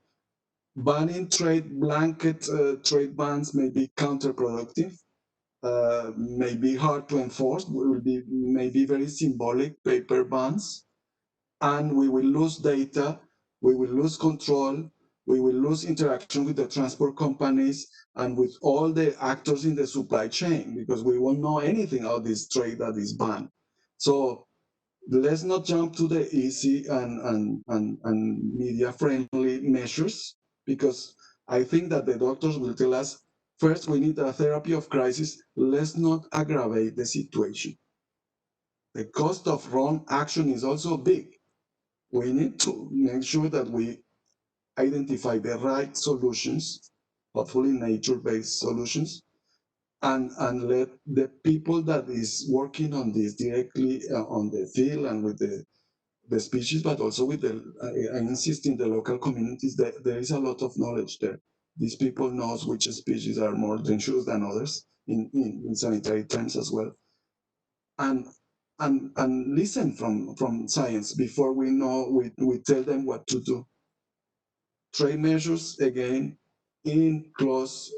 Banning trade, blanket trade bans may be counterproductive, may be hard to enforce, will be maybe very symbolic paper bans, and we will lose data, we will lose control, we will lose interaction with the transport companies and with all the actors in the supply chain because we won't know anything about this trade that is banned. So let's not jump to the easy and media-friendly measures because I think that the doctors will tell us, first, we need a therapy of crisis. Let's not aggravate the situation. The cost of wrong action is also big. We need to make sure that we identify the right solutions, hopefully nature-based solutions, and let the people that is working on this directly on the field and with the species, but also with the, I insist in the local communities that there is a lot of knowledge there. These people knows which species are more dangerous than others in sanitary terms as well. And listen from science before we know, we tell them what to do. Trade measures, again, in close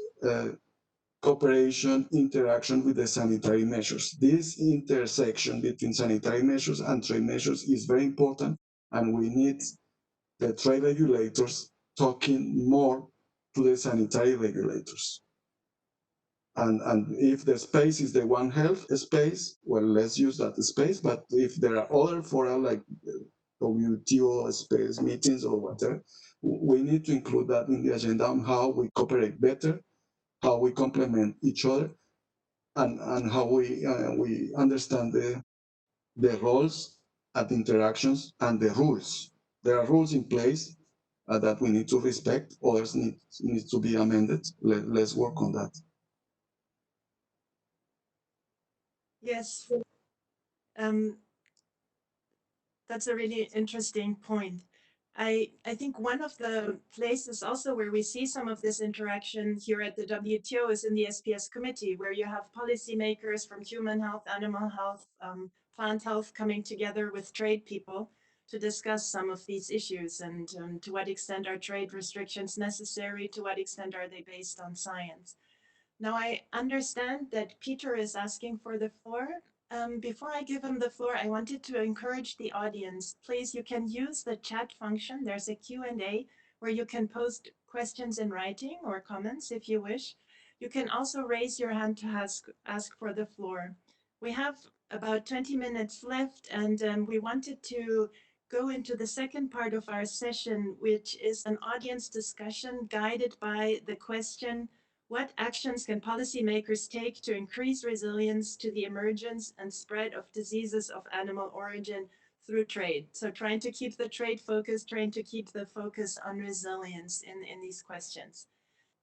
cooperation, interaction with the sanitary measures. This intersection between sanitary measures and trade measures is very important, and we need the trade regulators talking more to the sanitary regulators. And if the space is the One Health space, well, let's use that space. But if there are other fora like WTO space meetings or whatever, we need to include that in the agenda on how we cooperate better, how we complement each other, and how we understand the roles and interactions and the rules. There are rules in place that we need to respect. Others need to be amended. Let's work on that.
Yes, that's a really interesting point. I think one of the places also where we see some of this interaction here at the WTO is in the SPS committee, where you have policymakers from human health, animal health, plant health coming together with trade people to discuss some of these issues and to what extent are trade restrictions necessary, to what extent are they based on science. Now I understand that Peter is asking for the floor. Before I give him the floor, I wanted to encourage the audience. Please, you can use the chat function. There's a Q&A where you can post questions in writing or comments if you wish. You can also raise your hand to ask for the floor. We have about 20 minutes left, and we wanted to go into the second part of our session, which is an audience discussion guided by the question, what actions can policymakers take to increase resilience to the emergence and spread of diseases of animal origin through trade? So trying to keep the trade focus, trying to keep the focus on resilience in these questions.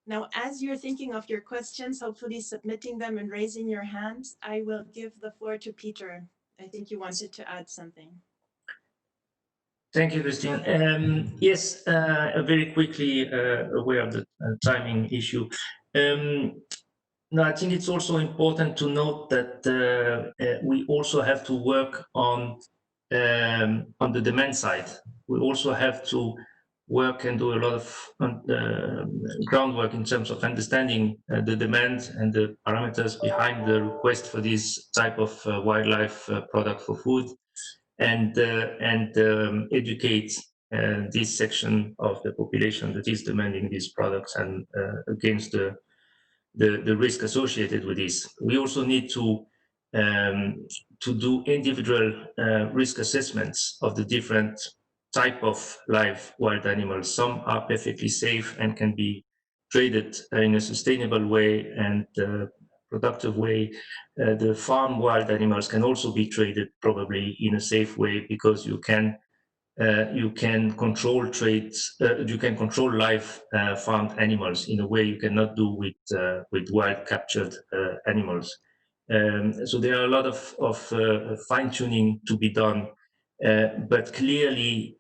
Now, as you're thinking of your questions, hopefully submitting them and raising your hands, I will give the floor to Peter. I think you wanted to add something.
Thank you, Christine. Yes, very quickly, aware of the timing issue. No, I think it's also important to note that we also have to work on the demand side. We also have to work and do a lot of groundwork in terms of understanding the demand and the parameters behind the request for this type of wildlife product for food, and educate this section of the population that is demanding these products and against the risk associated with this. We also need to do individual risk assessments of the different type of live wild animals. Some are perfectly safe and can be traded in a sustainable way and productive way. The farm wild animals can also be traded probably in a safe way, because you can control trades, you can control live farmed animals in a way you cannot do with wild captured animals. So there are a lot of fine-tuning to be done, but clearly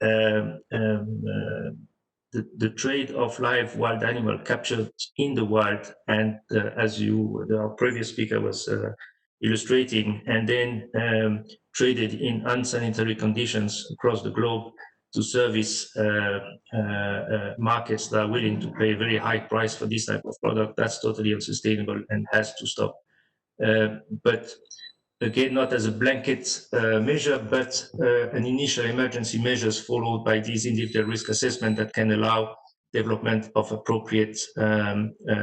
the trade of live wild animal captured in the wild, and as our previous speaker was illustrating, and then traded in unsanitary conditions across the globe to service markets that are willing to pay a very high price for this type of product, that's totally unsustainable and has to stop. But again, not as a blanket measure, but an initial emergency measures followed by these individual risk assessment that can allow development of appropriate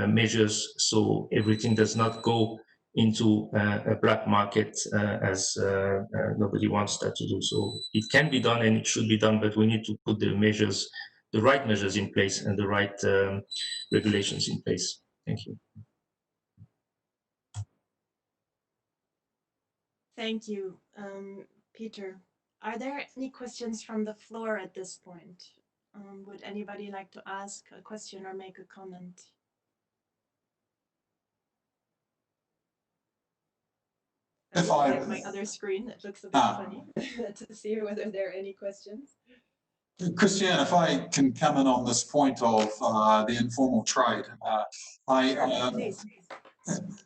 measures, so everything does not go into a black market as nobody wants that to do. So it can be done and it should be done, but we need to put the right measures in place and the right regulations in place. Thank you.
Thank you, Peter. Are there any questions from the floor at this point? Would anybody like to ask a question or make a comment?
If I
check my other screen, it looks a bit funny to see whether there are any questions.
Christiane, if I can come in on this point of the informal trade,
Please.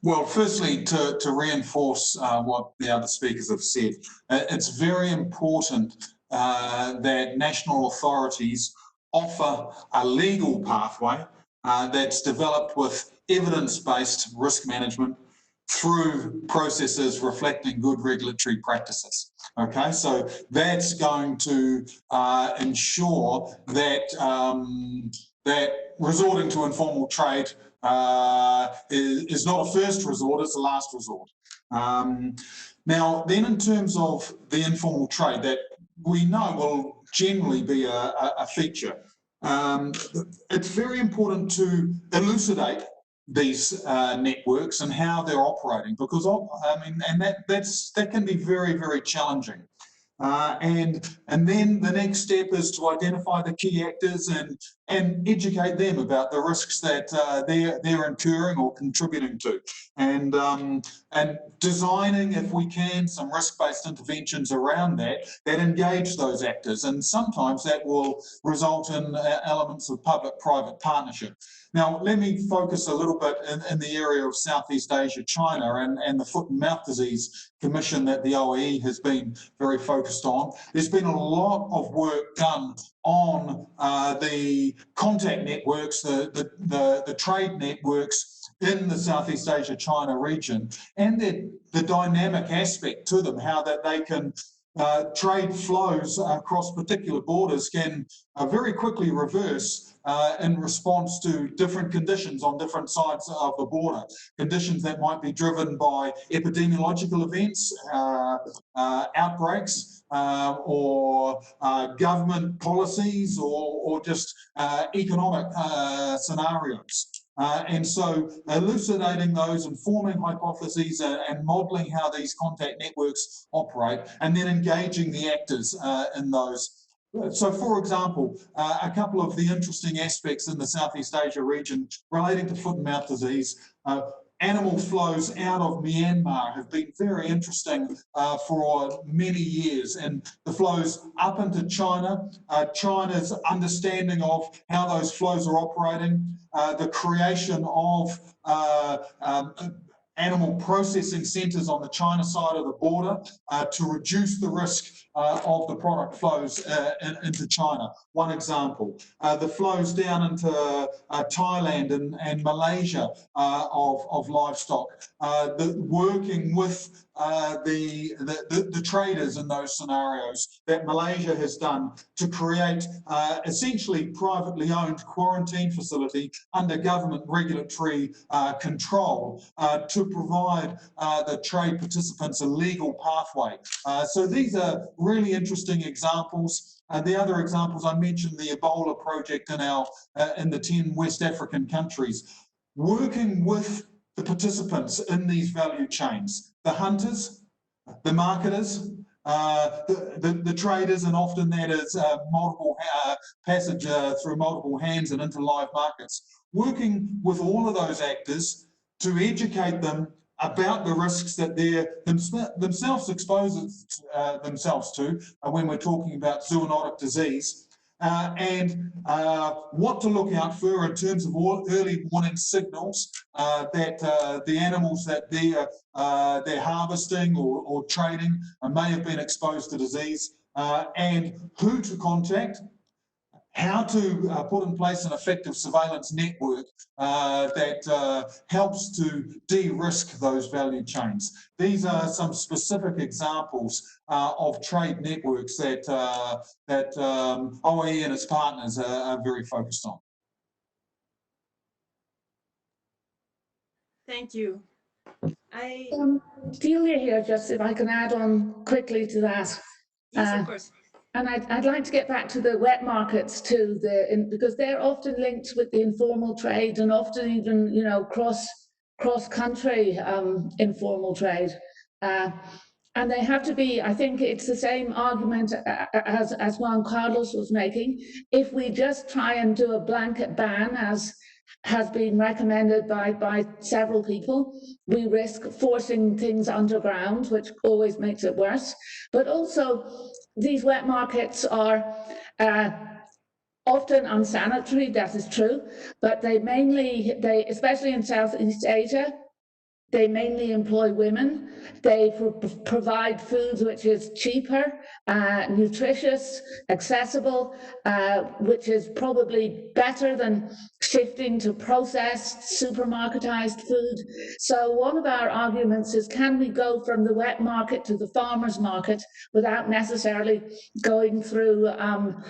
Well, firstly, to reinforce what the other speakers have said, it's very important that national authorities offer a legal pathway that's developed with evidence-based risk management through processes reflecting good regulatory practices. Okay, so that's going to ensure that that resorting to informal trade is not a first resort, it's a last resort. Now, then in terms of the informal trade that we know will generally be a feature, it's very important to elucidate these networks and how they're operating, because I mean, and that can be very, very challenging. And then the next step is to identify the key actors and educate them about the risks that they're incurring or contributing to, and designing, if we can, some risk-based interventions around that engage those actors, and sometimes that will result in elements of public-private partnership. Now, let me focus a little bit in the area of Southeast Asia, China, and the foot and mouth disease commission that the OIE has been very focused on. There's been a lot of work done on the contact networks, the trade networks in the Southeast Asia, China region, and the dynamic aspect to them, how that they can trade flows across particular borders can very quickly reverse in response to different conditions on different sides of the border. Conditions that might be driven by epidemiological events, outbreaks, or government policies or just economic scenarios. And so elucidating those and forming hypotheses and modelling how these contact networks operate, and then engaging the actors in those. So, for example, a couple of the interesting aspects in the Southeast Asia region relating to foot and mouth disease. Animal flows out of Myanmar have been very interesting for many years, and the flows up into China, China's understanding of how those flows are operating, the creation of animal processing centres on the China side of the border to reduce the risk of the product flows into China. One example, the flows down into Thailand and Malaysia of livestock, working with the traders in those scenarios that Malaysia has done to create essentially privately owned quarantine facility under government regulatory control to provide the trade participants a legal pathway. So these are really interesting examples. The other examples, I mentioned the Ebola project in the 10 West African countries, working with the participants in these value chains, the hunters, the marketers, the traders, and often that is multiple passage through multiple hands and into live markets, working with all of those actors to educate them about the risks that they themselves expose themselves to when we're talking about zoonotic disease, and what to look out for in terms of early warning signals that the animals that they're harvesting or trading may have been exposed to disease, and who to contact, how to put in place an effective surveillance network that helps to de-risk those value chains. These are some specific examples of trade networks that OIE and its partners are very focused on.
Thank you.
Julia here, just if I can add on quickly to that.
Yes, of course.
And I'd like to get back to the wet markets too, because they're often linked with the informal trade and often even, you know, cross-country informal trade. And they have to be, I think it's the same argument as Juan Carlos was making. If we just try and do a blanket ban, as has been recommended by several people, we risk forcing things underground, which always makes it worse. But also, these wet markets are often unsanitary, that is true, but they especially in Southeast Asia, they mainly employ women. They provide foods which is cheaper, nutritious, accessible, which is probably better than shifting to processed, supermarketized food. So one of our arguments is, can we go from the wet market to the farmer's market without necessarily going through an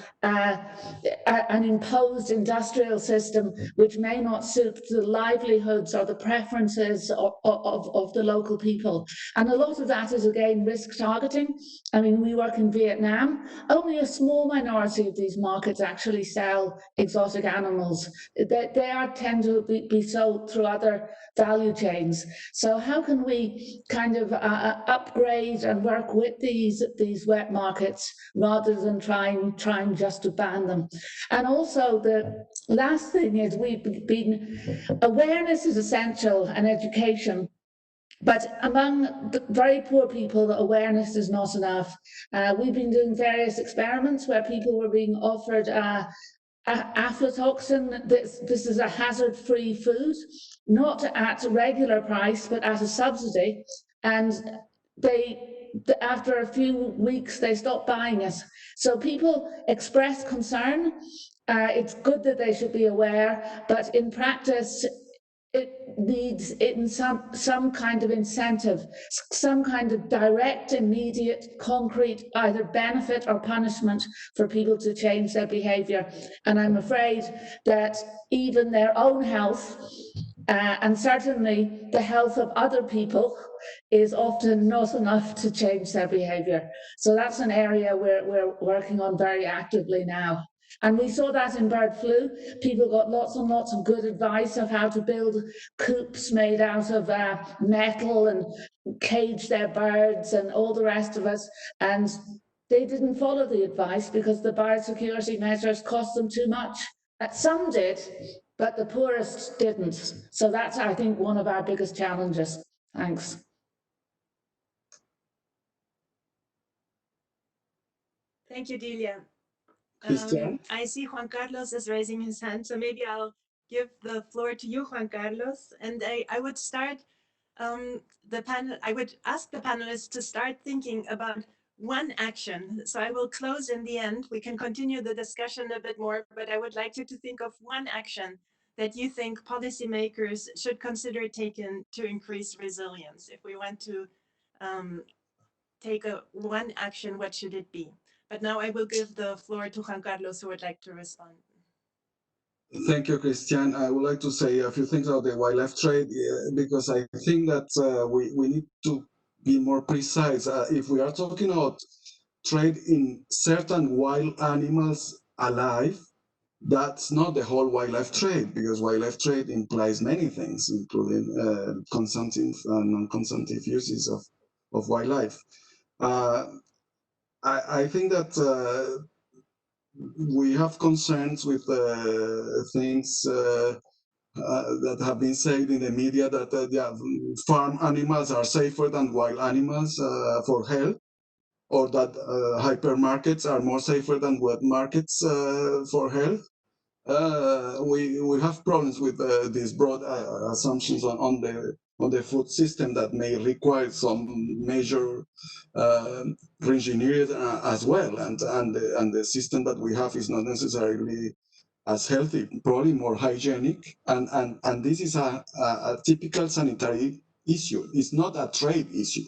imposed industrial system which may not suit the livelihoods or the preferences of the local people? And a lot of that is, again, risk targeting. I mean, we work in Vietnam. Only a small minority of these markets actually sell exotic animals. They tend to be sold through other value chains. So how can we kind of upgrade and work with these wet markets rather than trying just to ban them? And also the last thing is, awareness is essential and education. But among the very poor people, the awareness is not enough. We've been doing various experiments where people were being offered aflatoxin. This is a hazard-free food, not at a regular price, but at a subsidy. And after a few weeks, they stopped buying it. So people express concern. It's good that they should be aware, but in practice, it needs some kind of incentive, some kind of direct, immediate, concrete, either benefit or punishment for people to change their behaviour. And I'm afraid that even their own health And certainly the health of other people is often not enough to change their behaviour. So that's an area we're working on very actively now. And we saw that in bird flu. People got lots and lots of good advice of how to build coops made out of metal and cage their birds and all the rest of us. And they didn't follow the advice because the biosecurity measures cost them too much. Some did, but the poorest didn't. So that's, I think, one of our biggest challenges. Thanks.
Thank you, Delia.
Christian?
I see Juan Carlos is raising his hand, so maybe I'll give the floor to you, Juan Carlos. And I would start the panel. I would ask the panelists to start thinking about one action. So I will close in the end. We can continue the discussion a bit more, but I would like you to think of one action that you think policymakers should consider taking to increase resilience. If we want to take one action, what should it be? But now I will give the floor to Juan Carlos, who would like to respond.
Thank you, Christian. I would like to say a few things about the wildlife trade because I think that we need to be more precise. If we are talking about trade in certain wild animals alive, that's not the whole wildlife trade, because wildlife trade implies many things, including consumptive and non-consumptive uses of wildlife. I think that we have concerns with things that have been said in the media that farm animals are safer than wild animals for health, or that hypermarkets are more safer than wet markets for health. We have problems with these broad assumptions on the food system that may require some major reengineering as well, and the system that we have is not necessarily as healthy, probably more hygienic, and this is a typical sanitary issue. It's not a trade issue.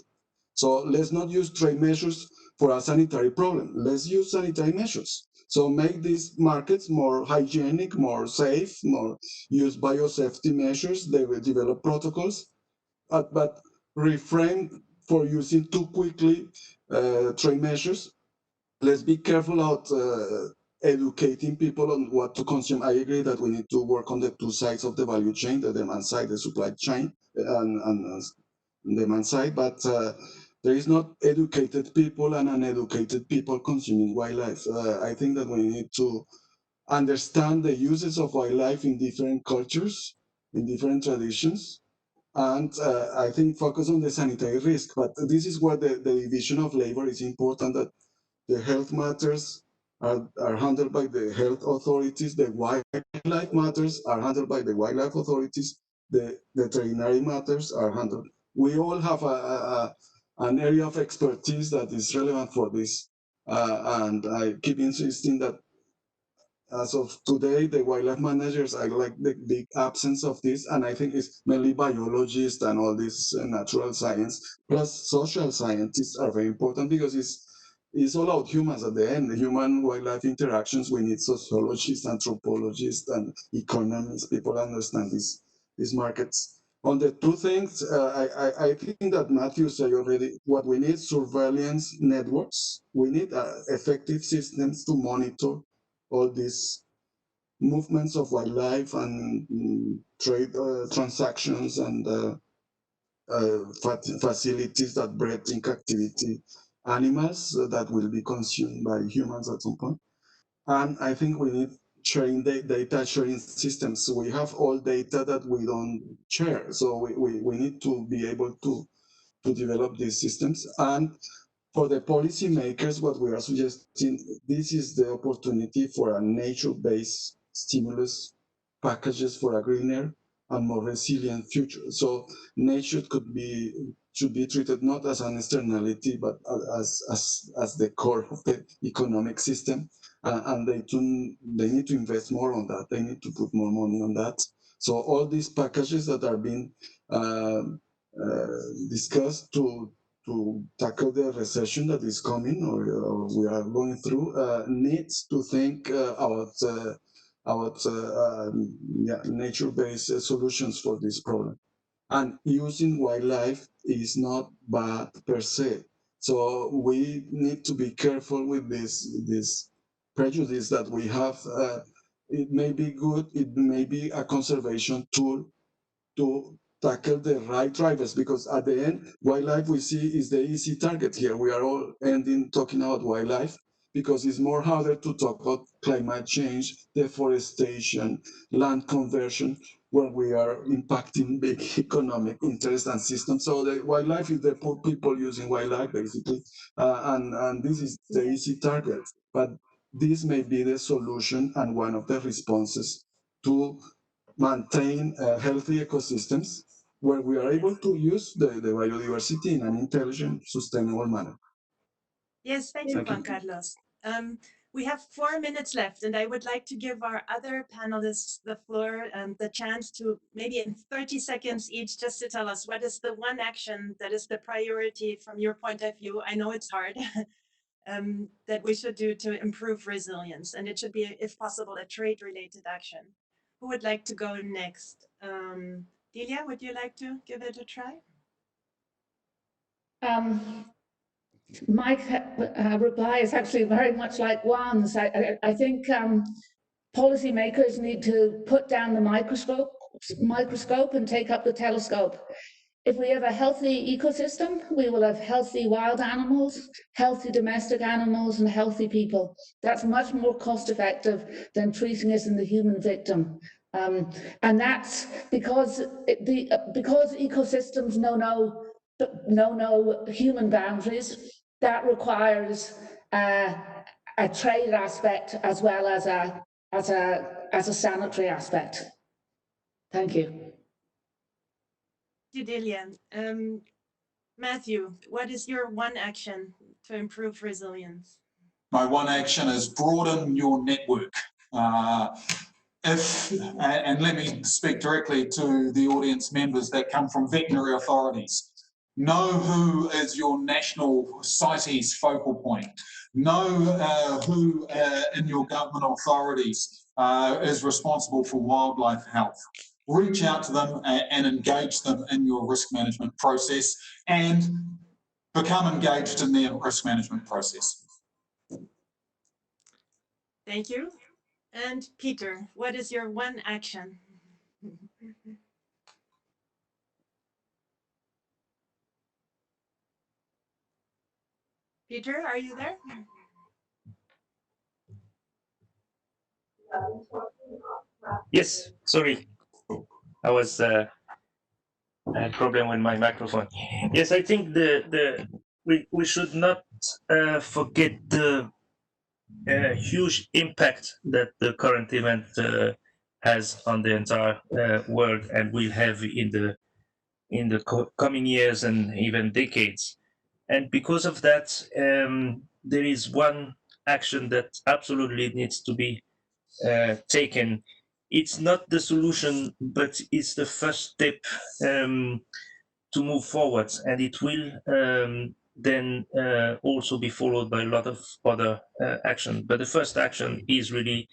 So let's not use trade measures for a sanitary problem. Let's use sanitary measures. So make these markets more hygienic, more safe, more use biosafety measures. They will develop protocols, but refrain for using too quickly trade measures. Let's be careful about educating people on what to consume. I agree that we need to work on the two sides of the value chain, the demand side, the supply chain, and demand side, but there is not educated people and uneducated people consuming wildlife. I think that we need to understand the uses of wildlife in different cultures, in different traditions, and I think focus on the sanitary risk. But this is where the division of labor is important, that the health matters are handled by the health authorities, the wildlife matters are handled by the wildlife authorities, the veterinary matters are handled. We all have an area of expertise that is relevant for this. And I keep insisting that as of today, the wildlife managers, I like the big absence of this, and I think it's mainly biologists and all this natural science, plus social scientists are very important, because it's all about humans at the end, the human-wildlife interactions. We need sociologists, anthropologists, and economists, people understand these markets. On the two things, I think that Matthew said already, what we need surveillance networks. We need effective systems to monitor all these movements of wildlife and trade transactions and facilities that bred in captivity animals that will be consumed by humans at some point. And I think we need sharing data sharing systems. So we have all data that we don't share. So we need to be able to develop these systems. And for the policymakers, what we are suggesting, this is the opportunity for a nature-based stimulus packages for a greener and more resilient future. So nature should be treated not as an externality, but as the core of the economic system. And they need to invest more on that. They need to put more money on that. So all these packages that are being discussed to tackle the recession that is coming or we are going through needs to think about about nature-based solutions for this problem. And using wildlife is not bad per se. So we need to be careful with this prejudice that we have. It may be good, it may be a conservation tool to tackle the right drivers, because at the end, wildlife we see is the easy target here. We are all ending talking about wildlife because it's more harder to talk about climate change, deforestation, land conversion, where we are impacting big economic interests and systems. So the wildlife is the poor people using wildlife, basically, and this is the easy target. But this may be the solution and one of the responses to maintain healthy ecosystems where we are able to use the biodiversity in an intelligent, sustainable manner.
Yes, thank you, Juan Carlos. We have 4 minutes left, and I would like to give our other panelists the floor and the chance to maybe in 30 seconds each just to tell us what is the one action that is the priority from your point of view. I know it's hard. That we should do to improve resilience, and it should be, if possible, a trade-related action. Who would like to go next? Delia, would you like to give it a try?
My reply is actually very much like Juan's. I think policymakers need to put down the microscope and take up the telescope. If we have a healthy ecosystem, we will have healthy wild animals, healthy domestic animals, and healthy people. That's much more cost effective than treating us in the human victim. And that's because ecosystems know no human boundaries. That requires a trade aspect as well as a sanitary aspect. Thank you.
Delia. Matthew, what is your one action to improve resilience?
My one action is broaden your network. And let me speak directly to the audience members that come from veterinary authorities. Know who is your national CITES focal point. Know who in your government authorities is responsible for wildlife health. Reach out to them and engage them in your risk management process and become engaged in their risk management process.
Thank you. And Peter, what is your one action? Peter, are you there?
Yes, sorry. I was a problem with my microphone. Yes, I think we should not forget the huge impact that the current event has on the entire world and will have in the coming years and even decades. And because of that, there is one action that absolutely needs to be taken. It's not the solution, but it's the first step to move forward, and it will then also be followed by a lot of other action. But the first action is really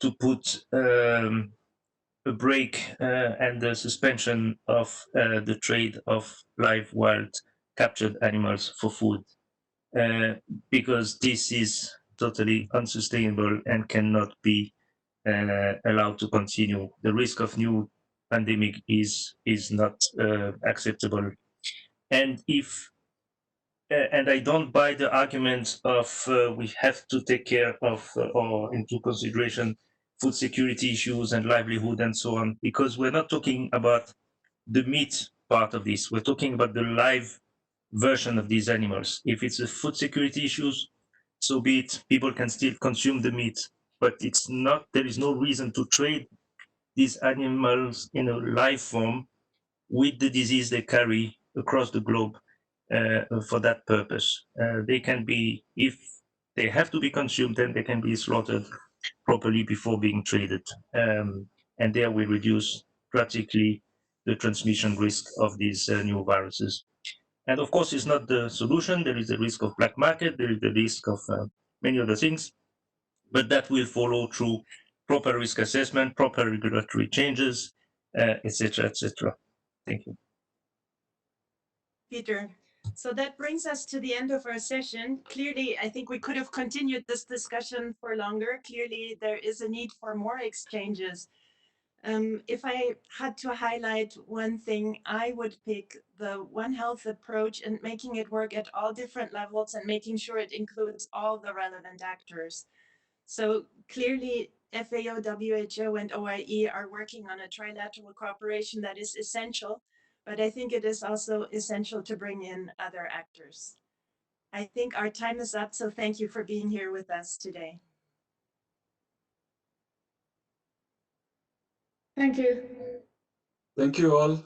to put a break and the suspension of the trade of live wild captured animals for food, because this is totally unsustainable and cannot be allowed to continue. The risk of new pandemic is not acceptable. And if and I don't buy the argument of we have to take care of or into consideration food security issues and livelihood and so on, because we're not talking about the meat part of this. We're talking about the live version of these animals. If it's a food security issues, so be it. People can still consume the meat, but it's not. There is no reason to trade these animals in a live form with the disease they carry across the globe for that purpose. They can be, if they have to be consumed, then they can be slaughtered properly before being traded. And there we reduce drastically the transmission risk of these new viruses. And of course, it's not the solution. There is the risk of black market. There is the risk of many other things, but that will follow through proper risk assessment, proper regulatory changes, etc., etc. Thank you.
Peter. So that brings us to the end of our session. Clearly, I think we could have continued this discussion for longer. Clearly, there is a need for more exchanges. If I had to highlight one thing, I would pick the One Health approach and making it work at all different levels and making sure it includes all the relevant actors. So clearly, FAO, WHO, and OIE are working on a trilateral cooperation that is essential, but I think it is also essential to bring in other actors. I think our time is up, so thank you for being here with us today.
Thank you.
Thank you all.